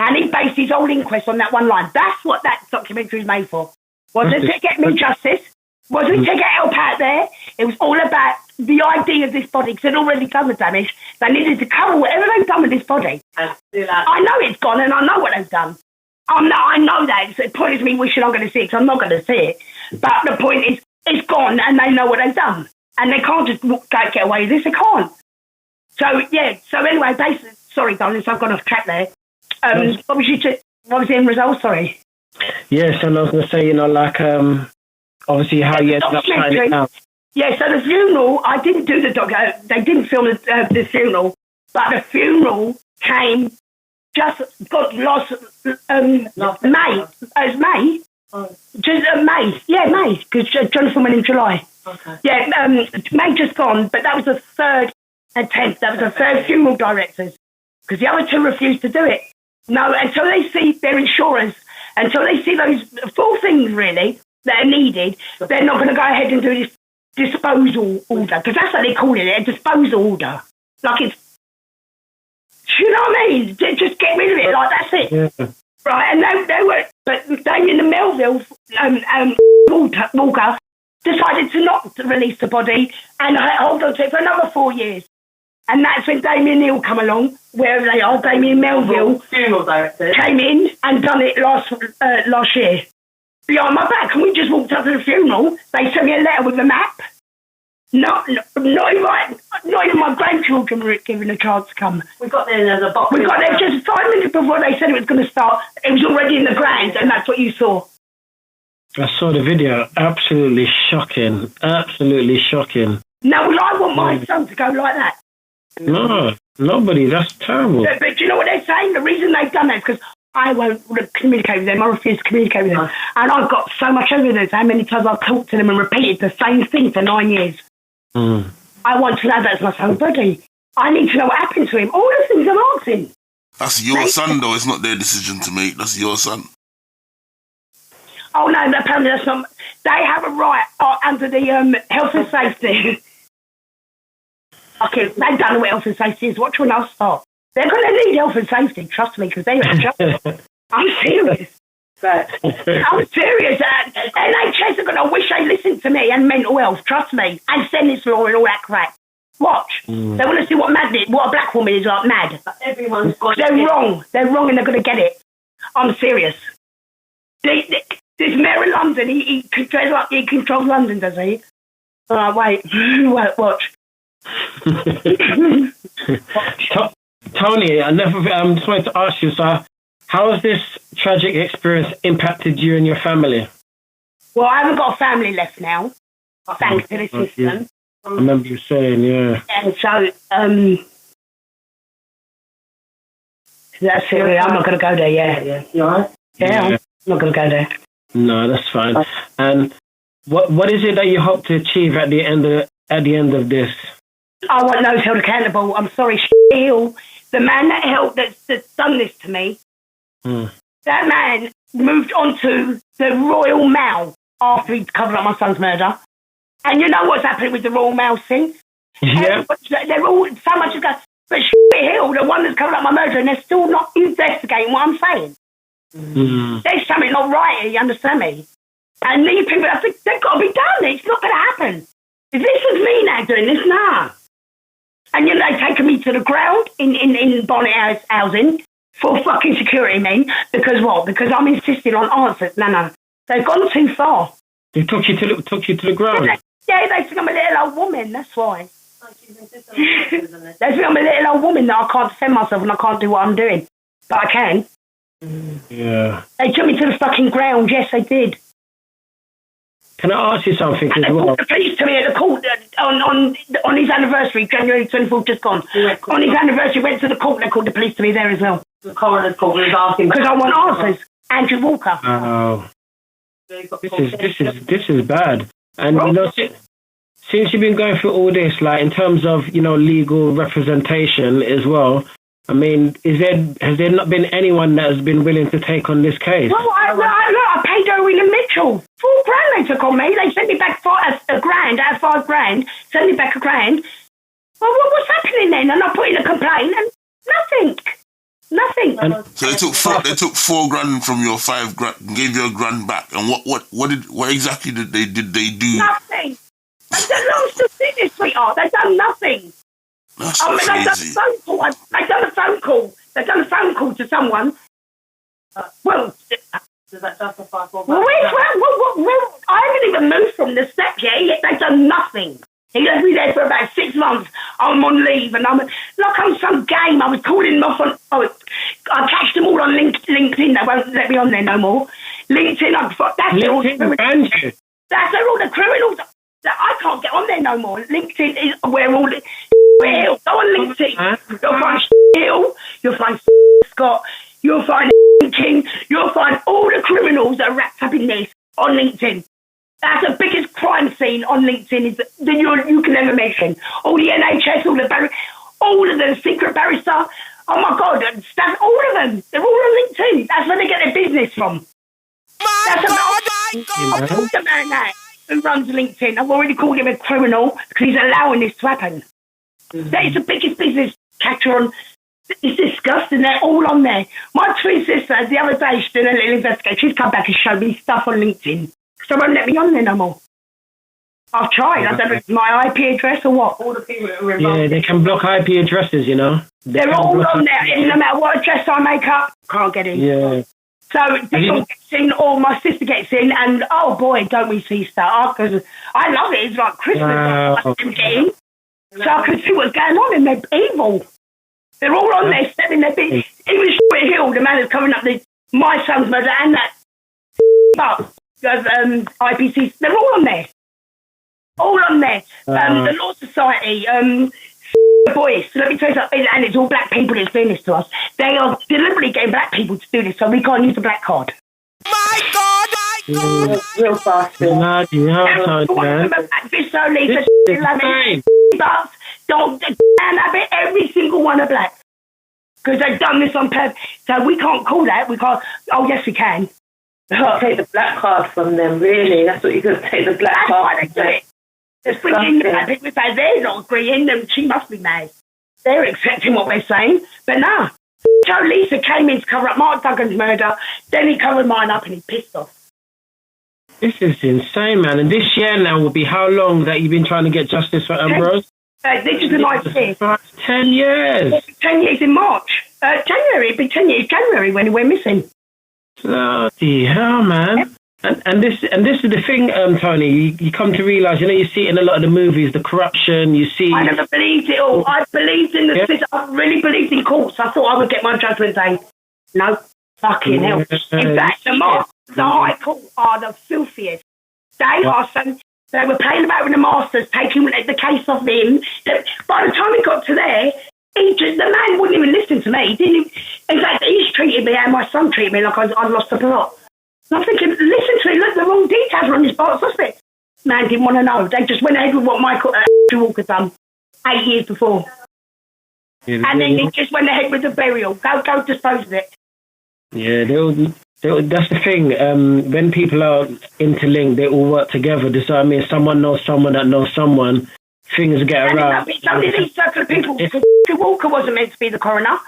And he based his whole inquest on that one line. That's what that documentary is made for. Wasn't to get me justice. Wasn't to get help out there. It was all about the idea of this body, because they'd already done the damage. They needed to cover whatever they've done with this body. I know it's gone, and I know what they've done. I know that. The point is me wishing I'm going to see it, because I'm not going to see it. But the point is, it's gone, and they know what they've done. And they can't just get away with this. They can't. So anyway, basically, sorry, darling, so I've gone off track there. What was the end result? Sorry. Yes, and I was going to say, obviously how you ended up signing it out. Yeah, so the funeral, I didn't do the they didn't film the funeral, but the funeral came last May. It was May. Oh. Just May. Yeah, May, because Jonathan went in July. Okay. Yeah, May just gone, but that was the third attempt. That was the third funeral directors, because the other two refused to do it. No, until they see their insurers, until they see those 4 things really that are needed, they're not going to go ahead and do this disposal order, because that's what they call it, a disposal order. Like it's, you know what I mean? Just get rid of it, like that's it. Yeah. Right, and they were, but Damien and Melville, Walker, decided to not release the body and hold on to it for another 4 years. And that's when Damien Neal come along, wherever they are. Damien Melville funeral director came in and done it last year. Behind my back, and we just walked up to the funeral. They sent me a letter with a map. Not even my grandchildren were given a chance to come. We got there as a box. We got there just 5 minutes before they said it was going to start. It was already in the ground, and that's what you saw. I saw the video. Absolutely shocking. Absolutely shocking. Now, would I want my son to go like that? No, nobody. That's terrible. But do you know what they're saying? The reason they've done that is because I won't communicate with them. I refuse to communicate with them. And I've got so much evidence how many times I've talked to them and repeated the same thing for 9 years. I want to know that as my son's body. I need to know what happened to him. All the things I'm asking. That's your son, though. It's not their decision to make. That's your son. Oh, no, apparently that's not... They have a right under the health and safety. Okay, they don't know what health and safety is. Watch when I start. They're going to need health and safety, trust me, because they are just... I'm serious. But I'm serious. NHS are going to wish they listened to me and mental health, trust me, and send this law and all that crap. Watch. They want to see what a black woman is like mad. Everyone's got They're wrong. They're wrong and they're going to get it. I'm serious. This mayor of London, he controls London, does he? Wait, watch. Tony, I just wanted to ask you, so how has this tragic experience impacted you and your family? Well, I haven't got a family left now, thanks to the system. Yeah. I remember you saying, yeah. And so, that's it. I'm not going to go there, yeah. Yeah. I'm not going to go there. No, that's fine. And what is it that you hope to achieve at the end of this? I want those held accountable. I'm sorry, Hill, the man that's done this to me. That man moved on to the Royal Mail after he'd covered up my son's murder. And you know what's happened with the Royal Mail since? Yeah. They're all so much ago. But Hill, the one that's covered up my murder, and they're still not investigating what I'm saying. There's something not right here, you understand me? And these people, I think they've got to be done. It's not going to happen. If this was me now doing this, nah. And you know, they've taken me to the ground in Bonnet housing for fucking security men. Because what? Because I'm insisting on answers. No. They've gone too far. They took you to the ground? Yeah, they think I'm a little old woman, that's why. They think I'm a little old woman that I can't defend myself and I can't do what I'm doing. But I can. Yeah. They took me to the fucking ground, yes, they did. Can I ask you something as well? The police to me at the court on his anniversary, January 24th, just gone. On his anniversary, went to the court. They called the police to me there as well. The coroner's court was asking because I want answers. Andrew Walker. Oh, this is bad. And you know, since you've been going through all this, like in terms of legal representation as well. I mean, has there not been anyone that has been willing to take on this case? Well, I paid Owen and Mitchell $4,000 they took on me. They sent me back a grand out of $5,000. Sent me back $1,000. Well, what's happening then? And I put in a complaint and nothing. And so they took $4,000 from your $5,000 and gave you $1,000 back. And what exactly did they do? Nothing. They've done long to see this, sweetheart. They've done nothing. That's crazy. They've done a phone call. They've done a phone call to someone. Well, does that justify $4,000? Well, I haven't even moved from the steps yet. They've done nothing. He left me there for about 6 months. I'm on leave, and I'm like on some game. I was calling them off on. I catched them all on LinkedIn. They won't let me on there no more. LinkedIn, that's where all the criminals. I can't get on there no more. LinkedIn is where all the Hill. Go on LinkedIn. You'll find Hill. You'll find Scott. You'll find King. You'll find all the criminals that are wrapped up in this on LinkedIn. That's the biggest crime scene on LinkedIn that you can ever mention. All the NHS, all of the secret barrister. Oh my God, all of them. They're all on LinkedIn. That's where they get their business from. I've talked about that. Who runs LinkedIn? I've already called him a criminal because he's allowing this to happen. That is the biggest business catcher on. It's disgusting. They're all on there. My twin sister, the other day, she's doing a little investigation. She's come back and showed me stuff on LinkedIn. So they won't let me on there no more. I've tried. I don't know if it's my IP address or what. All the people that are involved. Yeah, they can block IP addresses, They're all on there. No matter what address I make up, can't get in. Yeah. So Dion gets in, or my sister gets in, and oh boy, don't we see stuff? Because I love it. It's like Christmas. I can get in, so I can see what's going on, and they're evil. They're all on there, stepping their big. Even Stuart Hill, the man that's covering up my son's murder, and that IPC, they're all on there. All on there. The Law Society, Voice. Let me tell you something, and it's all black people that's doing this to us. They are deliberately getting black people to do this, so we can't use the black card. My God! Real bastard. Don't have it. Every single one are black. Because they've done this on purpose. So we can't call that. We can't. Oh, yes, we can. Take the black card from them, really. That's what you're going to take the black card. Why they do it. There's freaking black people say they're not agreeing, then she must be mad. They're accepting what we're saying. But no. Joe Lisa came in to cover up Mark Duggan's murder. Then he covered mine up and he pissed off. This is insane, man. And this year now will be how long that you've been trying to get justice for Ambrose? This is the 9th year. 10 years. 10 years in March. January. It'd be 10 years January when he went missing. Bloody hell, man. And this is the thing, Tony. You come to realise, you see it in a lot of the movies, the corruption. You see. I never believed it all. I believed in the system. I really believed in courts. I thought I would get my judgment day. No, fucking hell. In fact, the High Court are the filthiest. They were playing about with the Masters, taking the case off him. By the time he got to there, the man wouldn't even listen to me. He didn't even, in fact, he's treated me and my son treated me like I'd lost the plot. And I'm thinking, listen to me, look, the wrong details are on his part suspect. Man didn't want to know. They just went ahead with what Michael Walker done 8 years before. Yeah, and then he just went ahead with the burial. Go dispose of it. Yeah, that's the thing. When people are interlinked, they all work together. Does that mean someone knows someone that knows someone? Things get around. Only these circle of people, because Walker wasn't meant to be the coroner,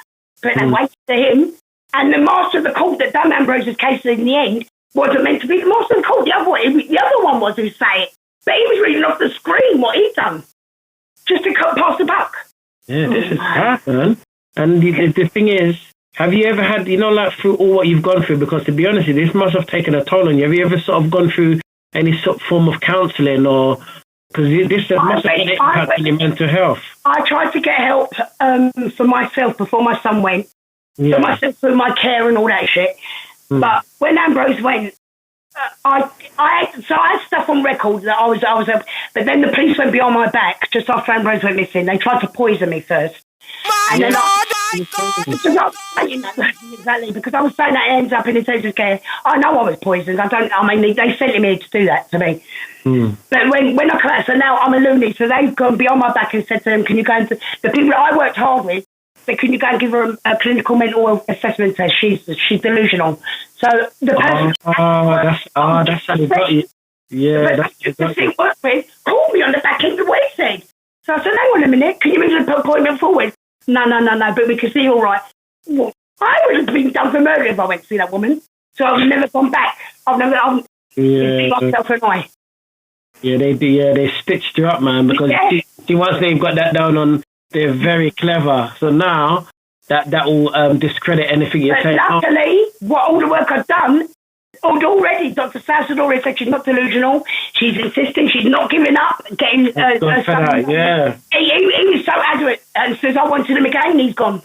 but they waited for him. And the master of the court that done Ambrose's case in the end wasn't meant to be the master of the court. The other one was who say it. But he was reading off the screen what he'd done. Just to pass the buck. Yeah, this is bad, man. And the thing is, have you ever had, through all what you've gone through, because to be honest with you, this must have taken a toll on you. Have you ever sort of gone through any sort of form of counselling or, because this must have had an impact on your mental health? I tried to get help for myself before my son went. Yeah. For myself, through my care and all that shit. But when Ambrose went, I had stuff on record that I was but then the police went behind my back just after Ambrose went missing. They tried to poison me first. And then exactly, because I was saying that it ends up in intensive care. I know I was poisoned. They sent him here to do that to me. But when I collapsed, so now I'm a loony, so they've gone beyond my back and said to him, can you go into the people that I worked hard with, but can you go and give her a clinical mental assessment test? She's delusional. So the person... that's how they got you. Yeah, that's the thing work with called me on the back end of what he said. So I said, hang on a minute, can you move the appointment forward? No, but we can see all right. Well, I would have been done for murder if I went to see that woman. So I've never gone back. I've myself an eye. Yeah, they do. Yeah, they stitched you up, man, because see, once they've got that down on, they're very clever. So now that will discredit anything you say. Luckily, all the work I've done, already Dr. South had already said she's not delusional. She's insisting. She's not giving up. Getting yeah. He was so adamant and says, I wanted him again. He's gone.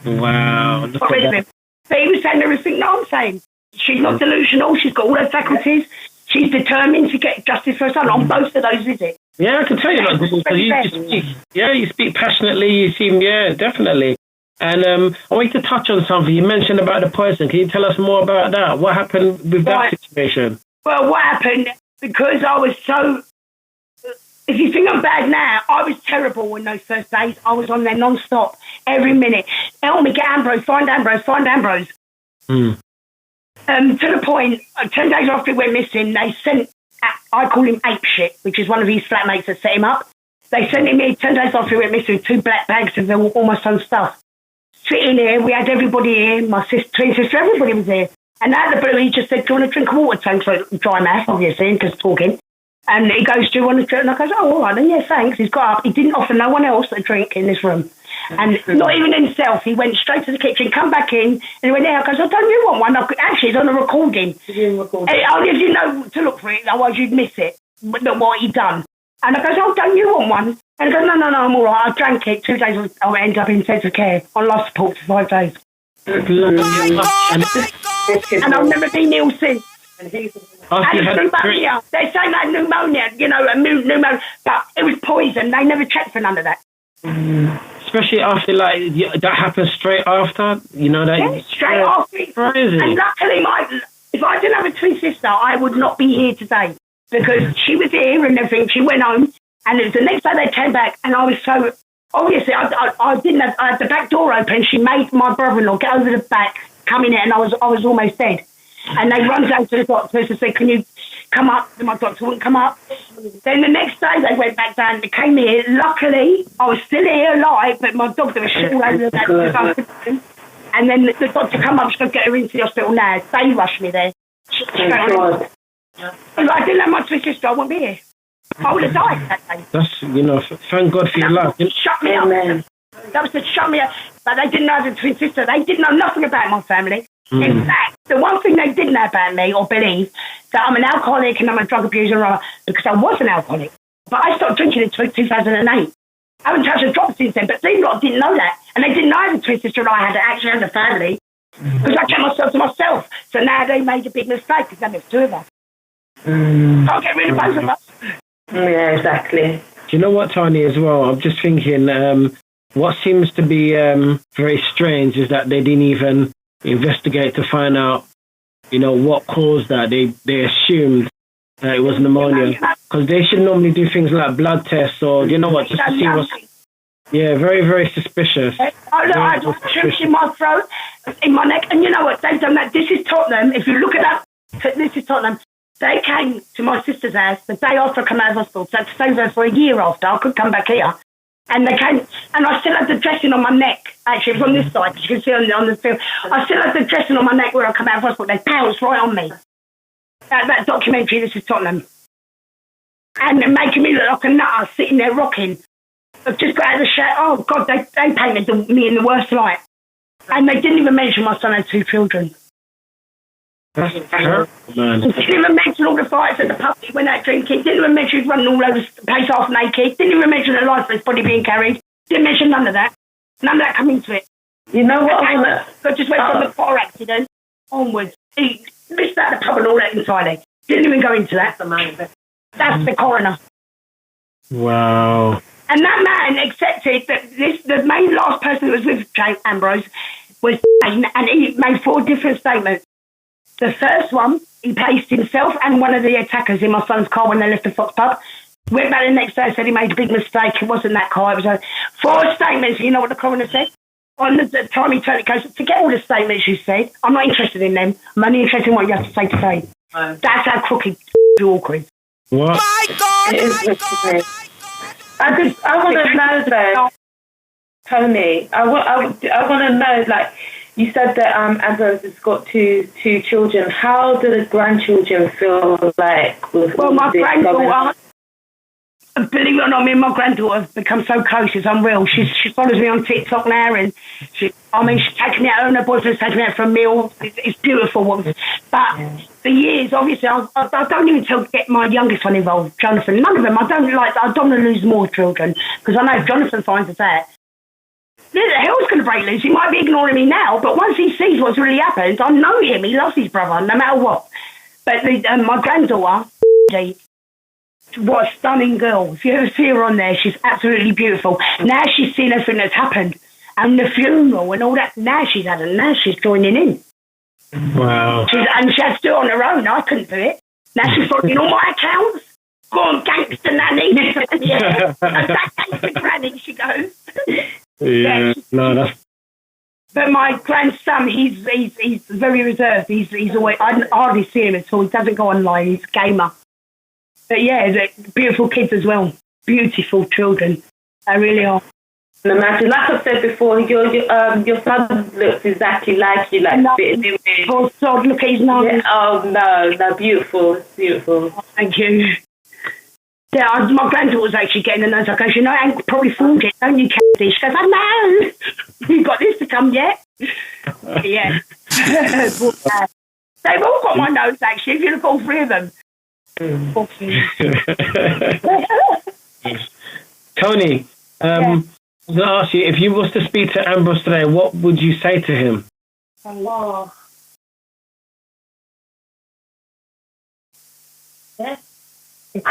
Wow. Got rid of him. But he was saying everything that I'm saying. She's not delusional. She's got all her faculties. She's determined to get justice for her son on both of those visits. Yeah, I can tell you're not delusional. You speak passionately. You seem, definitely. And I want you to touch on something. You mentioned about the poison. Can you tell us more about that? What happened with that situation? Well, what happened, because I was so... If you think I'm bad now, I was terrible in those first days. I was on there non-stop, every minute. Help me, get Ambrose, find Ambrose. To the point, 10 days after he went missing, they sent... I call him Ape Shit, which is one of his flatmates that set him up. They sent him here 10 days after he went missing, 2 black bags of all my son's stuff. Sitting here, we had everybody here, my twin sister, everybody was here. And out of the blue, he just said, do you want to drink a water tank? So dry mouth, obviously, because talking. And he goes, do you want to drink? And I goes, oh, all right, then, yeah, thanks. He's got up. He didn't offer no one else a drink in this room. And not even himself, he went straight to the kitchen, come back in, and he went there. I goes, don't you want one? Actually, it's on a recording. Only if you know to look for it, otherwise you'd miss it. But what he done. And I goes, don't you want one? And he goes, no, I'm all right. I drank it. 2 days, I ended up in intensive care on life support for 5 days. And I've never been ill since. And pneumonia. They're saying that pneumonia, pneumonia, but it was poison. They never checked for none of that. Especially after, that happened straight after, that. Straight after. Crazy. And luckily, if I didn't have a twin sister, I would not be here today because she was here and everything. She went home, and it was the next day they came back, and I was so. Obviously, I didn't have. I had the back door open. She made my brother-in-law get over the back, come in it, and I was almost dead. And they run down to the doctors and said, can you come up? And my doctor wouldn't come up. Then the next day they went back down. They came here. Luckily, I was still here alive, but my doctor was shit all over the back. And then the doctor come up, she could get her into the hospital now. They rushed me there. If I didn't have my twin sister, I wouldn't be here. I would have died that day. That's, thank God for your life. Shut me up. That was to shut me up. But they didn't know the twin sister. They didn't know nothing about my family. In fact, the one thing they didn't know about me or believe that I'm an alcoholic and I'm a drug abuser because I was an alcoholic. But I stopped drinking in 2008. I haven't touched a drop since then, but these lot didn't know that. And they didn't know the twin sister and I had actually had a family because I kept myself to myself. So now they made a big mistake because there's 2 of us. I'll get rid of both of us. Yeah, exactly. Do you know what, Toni, as well? I'm just thinking what seems to be very strange is that they didn't even investigate to find out, what caused that. They assumed that it was pneumonia because they should normally do things like blood tests or just to see what's. Yeah, very, very suspicious. I had trips in my throat, in my neck, and you know what? They've done that. This is Tottenham. If you look at that, this is Tottenham. They came to my sister's house the day after I come out of hospital. So I had to stay there for a year after. I could come back here. And they came, and I still had the dressing on my neck. Actually, it was on this side, you can see on the film. I still had the dressing on my neck where I come out of hospital. They pounced right on me. That documentary, This is Tottenham. And they're making me look like a nutter sitting there rocking. I've just got out of the shower. Oh, God, they painted me in the worst light. And they didn't even mention my son had 2 children. That's terrible, man. Didn't even mention all the fights at the pub. He went out drinking. Didn't even mention he was running all over the place half naked. Didn't even mention the life of his body being carried. Didn't mention none of that. None of that come into it. You know what? I just went from the car accident onwards. He missed out the pub and all that entirely. Didn't even go into that. That's the coroner. Wow. And that man accepted that the main last person that was with Ambrose was Jane, and he made 4 different statements. The first one, he placed himself and one of the attackers in my son's car when they left the Fox pub. Went back the next day and said he made a big mistake. It wasn't that car. It was 4 statements. You know what the coroner said? On the time he turned it, goes, forget all the statements you said. I'm not interested in them. I'm only interested in what you have to say today. That's how crooked you all Chris. What? My God! I want to know though, Toni. I want to know, you said that Ambrose has got two children. How do the grandchildren feel like? Well, my granddaughter, believe it or not, me and my granddaughter have become so close. It's unreal. She follows me on TikTok now, and she's taking me out, and her boyfriend's taking me out for a meal. It's beautiful. But for years, obviously, I don't even get my youngest one involved, Jonathan. None of them. I don't want to lose more children because I know if Jonathan finds us out, the hell's going to break loose. He might be ignoring me now, but once he sees what's really happened, I know him. He loves his brother, no matter what. But my granddaughter, what a stunning girl. If you ever see her on there, she's absolutely beautiful. Now she's seen everything that's happened. And the funeral and all that. Now she's joining in. Wow. She has to do it on her own. I couldn't do it. Now she's following all my accounts. Go on, gangster nanny. Yeah. And that gangster granny, she goes. Yeah. No, that's. But my grandson, he's very reserved. He's always, I hardly see him at all. He doesn't go online. He's a gamer. But yeah, they're beautiful kids as well. Beautiful children. They really are. Imagine, like I said before, your son looks exactly like you, Poor sod, look at his nose. Yeah, oh no, beautiful, beautiful. Oh, thank you. Yeah, my granddaughter was actually getting the nose. I go, you know, I ain't probably formed it, don't you, Kathy? She goes, I know. You've got this to come yet. Yeah. They've all got my nose, actually, if you look at all three of them. Toni, I was going to ask you, if you was to speak to Ambrose today, what would you say to him? Allah. Yeah. Take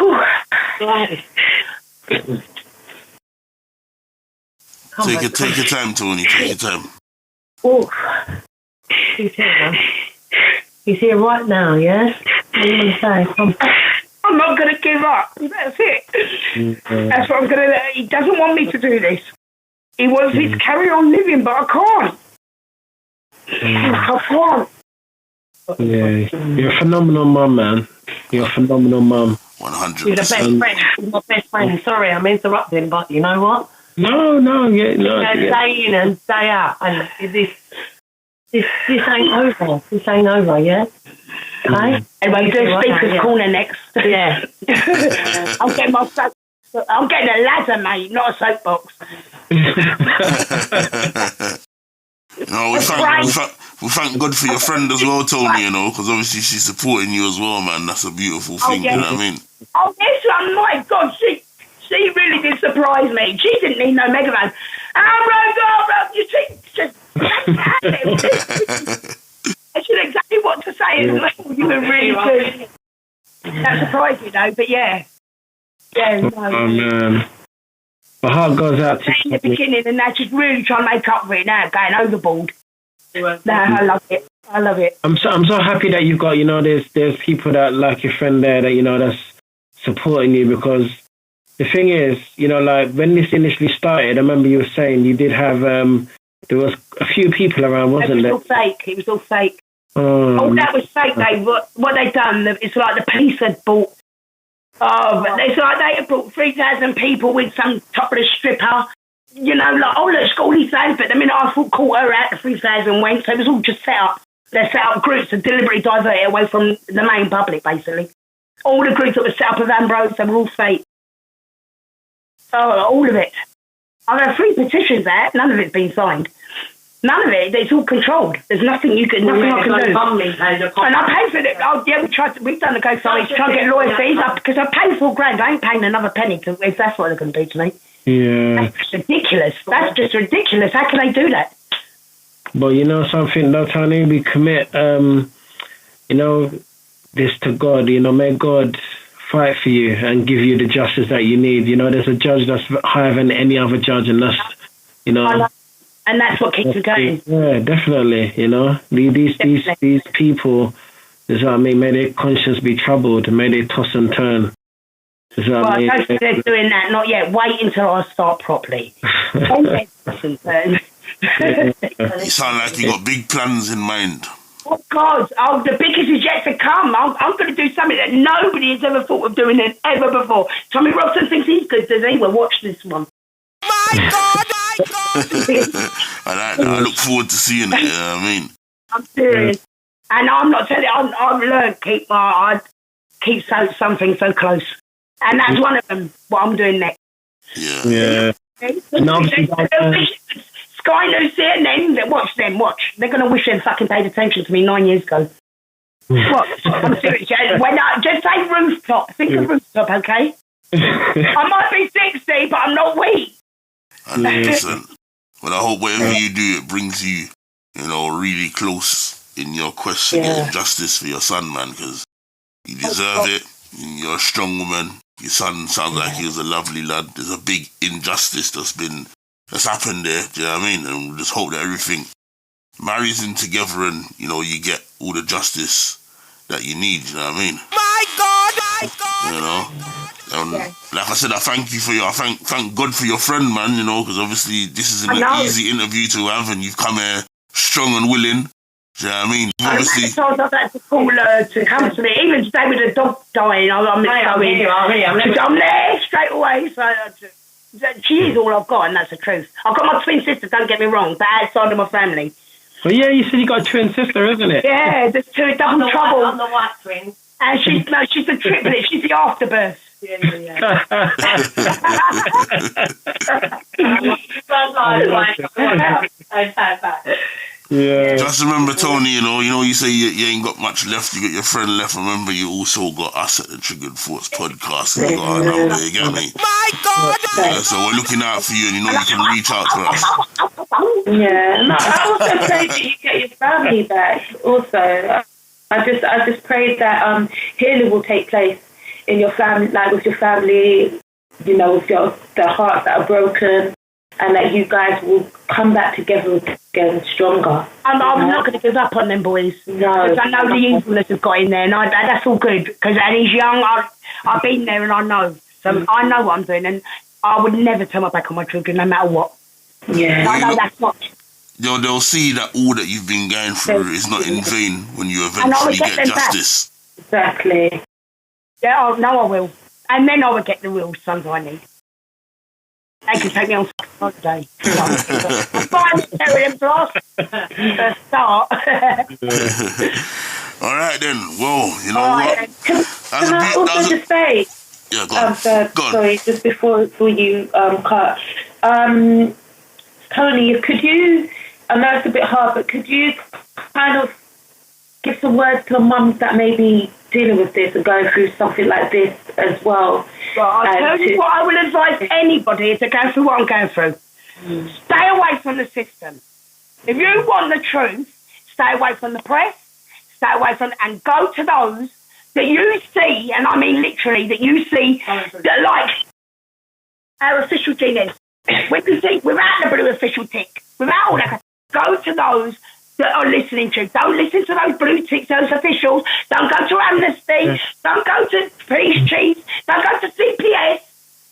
your time, Toni. Take your time. Oh, he's here right now. Yeah. What are you going to say? I'm not going to give up. That's it. That's what I'm going to. He doesn't want me to do this. He wants me to carry on living, but I can't. I can't. Yeah, you're a phenomenal mum, man. You're a phenomenal mum. 100%. You're the best friend. You're my best friend. Sorry, I'm interrupting, but you know what? No, Day in and day out, and this ain't over. This ain't over, yeah. Okay. Anyway, do speaker's corner next. Yeah. I'm getting a ladder, mate, not a soapbox. We thank God for your friend as well, Toni, you know, because obviously she's supporting you as well, man. That's a beautiful thing, you know what I mean? Oh, this one, my God, she really did surprise me. She didn't need no Mega Man. Ambrose, you see, just... I should know exactly what to say as well. You were really good. That surprised me, though, but yeah. Yeah, no. Oh, man. My heart goes out to in the beginning, and now she's really trying to make up for it now, going overboard. No, I love it. I love it. I'm so happy that you've got, you know, there's people that like your friend there that, you know, that's supporting you, because the thing is, you know, like when this initially started, I remember you were saying you did have, there was a few people around, wasn't there? It was all fake. It was all fake. Oh, That was fake. What they done, it's like the police had bought, it's like they had brought 3,000 people with some topless stripper. You know, like, look, Schoolie says, but the minute I caught her out, the 3,000 went. So it was all just set up. They set up groups to deliberately divert it away from the main public, basically. All the groups that were set up with Ambrose, they were all fake. All of it. I've had 3 petitions out. None of it's been signed. None of it. It's all controlled. There's nothing I can do. And I paid for it. We've done the GoFundMe to try and get lawyer fees because I paid $4,000. I ain't paying another penny if that's what they're going to do to me. yeah. That's ridiculous. That's just ridiculous. How can they do that? But you know something, though, Toni, we commit, you know, this to God. You know, may God fight for you and give you the justice that you need. You know, there's a judge that's higher than any other judge, and that's, you know. And that's what keeps it going. Yeah, definitely. You know, these people, is what I mean. May their conscience be troubled. May they toss and turn. Is what I mean. I don't think they're doing that. Not yet. Wait until I start properly. You sound like you got big plans in mind. Oh God! The biggest is yet to come. I'm going to do something that nobody has ever thought of doing ever before. Tommy Robson thinks he's good, does he? Well, watch this one. My God! I like that. I look forward to seeing it. You know what I mean? I'm serious, and I'm not telling you. I've learned keep something so close, and that's one of them. What I'm doing next. Yeah. No, Sky News, CNN, watch them. They're going to wish they fucking paid attention to me 9 years ago. What? I'm serious. Just say rooftop. Think of rooftop, okay? I might be 60, but I'm not weak. 100%. Well, I hope whatever you do, it brings you, you know, really close in your quest to get justice for your son, man, because you deserve it. You're a strong woman. Your son sounds like he was a lovely lad. There's a big injustice that's happened there. Do you know what I mean? And we just hope that everything marries in together and, you know, you get all the justice that you need. You know what I mean? My God! My God! You know? Like I said, I thank God for your friend, man, you know, because obviously this isn't an easy interview to have, and you've come here strong and willing. Do you know what I mean? Obviously, I've had to call her to come to me. Even today with the dog dying, I'm there straight away. So she is all I've got, and that's the truth. I've got my twin sister, don't get me wrong, but outside of my family. Well, yeah, you said you got a twin sister, isn't it? Yeah, there's 2 double trouble. I'm the white twin. And she's the triplet. She's the afterbirth. Yeah. Just remember, Tony, you know, you say you ain't got much left, you got your friend left. Remember, you also got us at the Triggered Thoughts podcast. You got our number, you get me? My God! Yeah, so we're looking out for you, and you know you can reach out to us. Yeah, and I also pray that you get your family back. Also, I just pray that healing will take place in your family, like with your family. You know, with the hearts that are broken, and that you guys will come back together again stronger. I'm not going to give up on them boys. No, because I know the evilness have got in there, and that's all good. Because and he's young. I've been there, and I know. So I know what I'm doing, and I would never turn my back on my children, no matter what. Yeah, I know that's not. They'll see that all that you've been going through is not in vain when you eventually get justice. Exactly. Yeah, no, I will. And then I will get the real sons I need. They can take me on holiday. I'm fine with Terry Blast. Start. All right then. Well, you know all what? right. Can I also just say? Yeah, go on. Go on. Sorry, just before you cut. Tony, could you? I know it's a bit hard, but could you kind of give some words to mums that may be dealing with this and going through something like this as well? Well, I'll tell you what I will advise anybody to go through what I'm going through. Stay away from the system. If you want the truth, stay away from the press, stay away from, and go to those that you see, and I mean literally, that you see, that like our official genius. We can see, without the blue official tick, without all that, go to those that are listening to. Don't listen to those blue ticks, those officials. Don't go to Amnesty. Don't go to Police Chiefs. Don't go to CPS.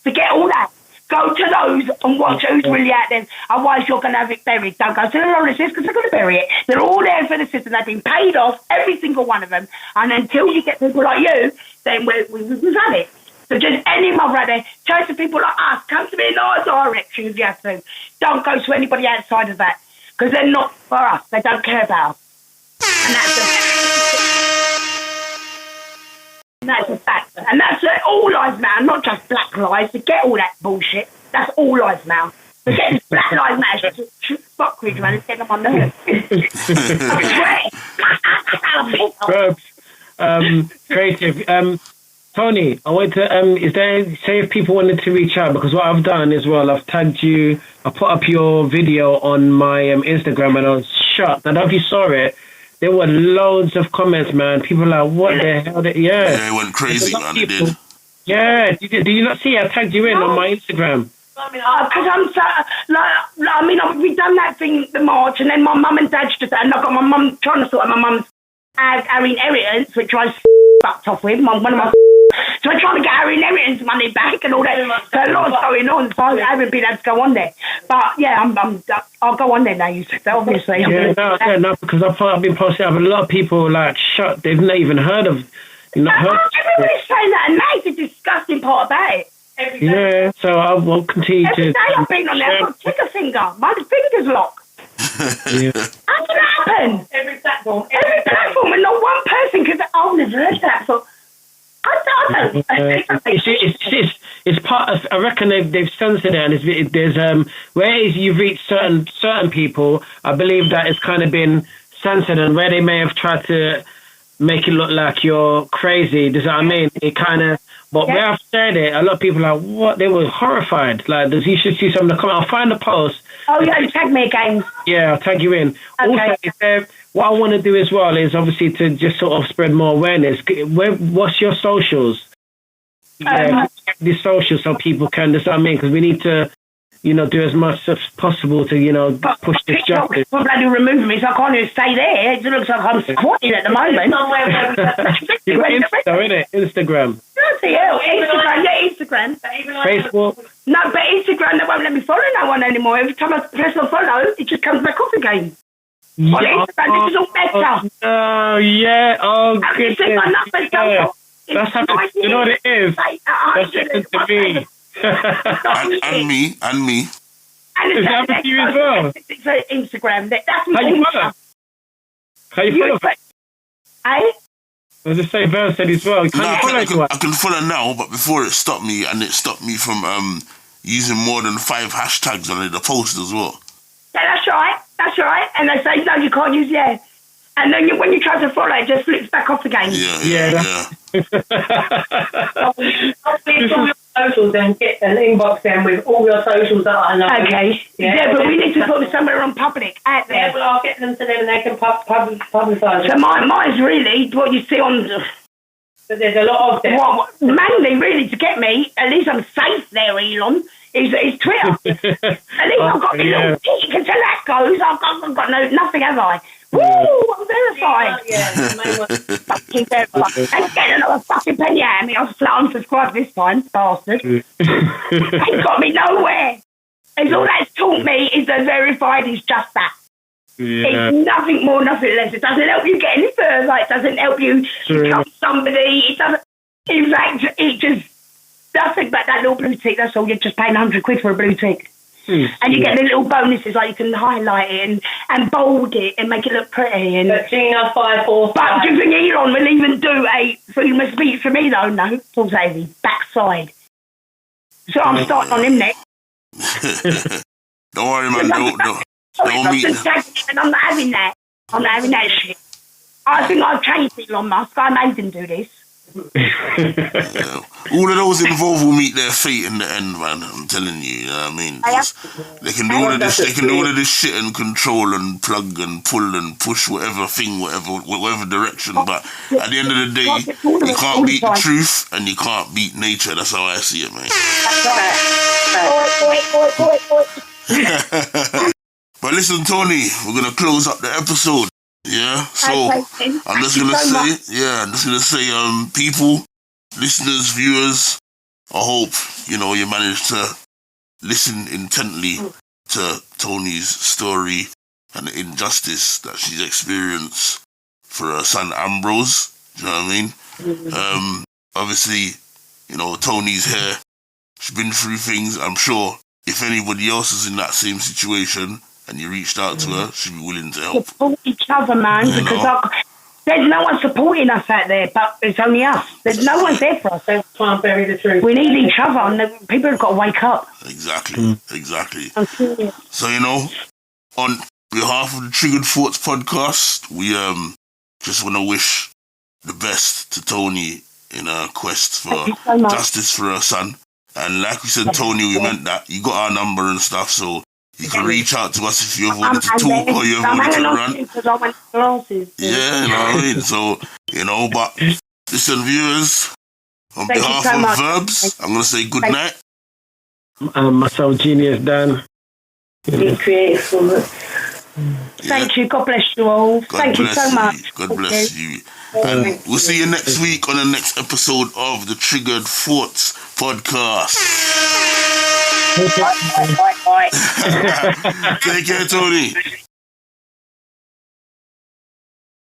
Forget all that. Go to those and watch who's really out there. Otherwise, you're going to have it buried. Don't go to the lawlessness because they're going to bury it. They're all there for the system. They've been paid off, every single one of them. And until you get people like you, then we've had it. So just any mother out there, try to people like us, come to me in our direction if you have to. Don't go to anybody outside of that. Because they're not for us. They don't care about us. And that's a fact. And that's all lives matter, not just black lives. Forget all that bullshit. That's all lives matter. Forget this black lives matter. Just fuckery, man. It's getting on my nerves. Verbz, creative. Tony, I want to, is there, say if people wanted to reach out, because what I've done as well, I've tagged you, I put up your video on my Instagram and I was shocked. I don't know if you saw it. There were loads of comments, man. People are like, what the hell? Yeah, it went crazy, man. It did. Yeah, did you not see? I tagged you in on my Instagram. Because I'm so, we done that thing, the march, and then my mum and dad just, and I've got my mum trying to sort out my mum's our inheritance, which I was fucked off with, one of my so I'm trying to get our inheritance money back and all that. So a lot's going on, so I haven't been able to go on there. But yeah, I'll go on there now, you said that, obviously. Yeah, no, because I've been posting up a lot of people like shut, they've not even heard of everybody's saying that, and that's the disgusting part about it. Yeah, so I will continue every to... Every day I've been on there, I've got a trigger finger. My finger's locked. Yeah. How did that happen? Every platform, and not one person, because I've never heard that. So I don't. It's part of. I reckon they've censored it, and there's where you've reached certain people. I believe that it's kind of been censored, and where they may have tried to make it look like you're crazy. Does that what I mean? It kind of. But where I've said it, a lot of people are like, what? They were horrified. Like, you should see some of the comments. I'll find the post. Oh, yeah, tag me again. Yeah, I'll tag you in. Okay. Also, what I want to do as well is obviously to just sort of spread more awareness. What's your socials? The socials so people can, that's what I mean, because we need to, do as much as possible to, push this justice. Well, bloody remove me, so I can't even stay there. It looks like I'm squatting at the moment. Instagram. Bloody hell, Instagram. Facebook. No, but Instagram, they won't let me follow no one anymore. Every time I press on follow, it just comes back off again. Yeah. On Instagram, this is all better. Oh, yeah. Oh, goodness. That's happened. You know what it is? That's happened to me. and me. And it's happened to you as well? It's Instagram. That's How you follow? Eh? As I say, Verbz said as well. Can No, you follow anyone? I can follow now, but before it stopped me, and it stopped me from using more than 5 hashtags on the post as well. Yeah, that's right. And they say, no, you can't use And then when you try to follow, it just flips back off again. Yeah. Socials and get an inbox then with all your socials that I know. Okay. Yeah, but we need to put them somewhere on public out there. Yeah, well, I'll get them to them and they can publicise it. So mine's really what you see on. But there's a lot of them. Mainly, really, to get me, at least I'm safe there, Elon, is Twitter. At least I've got my little tick until that goes. I've got nothing, have I? Woo! I'm verified. Fucking verified. And get another fucking penny out of me. I'll unsubscribe this time, bastard. Ain't got me nowhere. It's all that's taught me is that verified is just that. Yeah. It's nothing more, nothing less. It doesn't help you get any further. It doesn't help you become somebody. It doesn't. In fact, it just nothing but that little blue tick. That's all. You're just paying £100 for a blue tick. And you get the little bonuses, like you can highlight it and bold it and make it look pretty. And but Gina 545. But do you think Elon will even do a freedom of speech for me though? No, Paul Davey, backside. So I'm starting on him next. Don't worry, man. Don't meet. And I'm not having that. I'm not having that shit. I think I've changed Elon Musk. I made him do this. Yeah. All of those involved will meet their fate in the end, man. I'm telling you, you know what I mean? They can do all of this. They can do all of this shit and control and plug and pull and push whatever thing, whatever direction. But at the end of the day, you can't beat the truth and you can't beat nature. That's how I see it, man. But listen, Toni, we're gonna close up the episode. Yeah, so I'm just gonna say, people, listeners, viewers, I hope you managed to listen intently to Toni's story and the injustice that she's experienced for her son Ambrose. Do you know what I mean? Obviously, Toni's here. She's been through things. I'm sure if anybody else is in that same situation and you reached out to her, she'd be willing to help. Support each other, man, because there's no one supporting us out there, but it's only us. There's no one there for us. They can't bury the truth. We need each other, and people have got to wake up. Exactly. So, on behalf of the Triggered Thoughts podcast, we just want to wish the best to Toni in her quest for justice for her son. And like we said, Toni, we meant that. You got our number and stuff, so you can reach out to us if you ever wanted to talk or you ever wanted to run. Yeah, you know what I mean? So, but listen, viewers, on behalf of Verbz, I'm going to say good night. Myself, Geniusdan. Be creative for us. Thank you. God bless you all. Thank you so much. God bless you. And we'll see you next week on the next episode of the Triggered Thoughts podcast. Bye. Take care, Toni.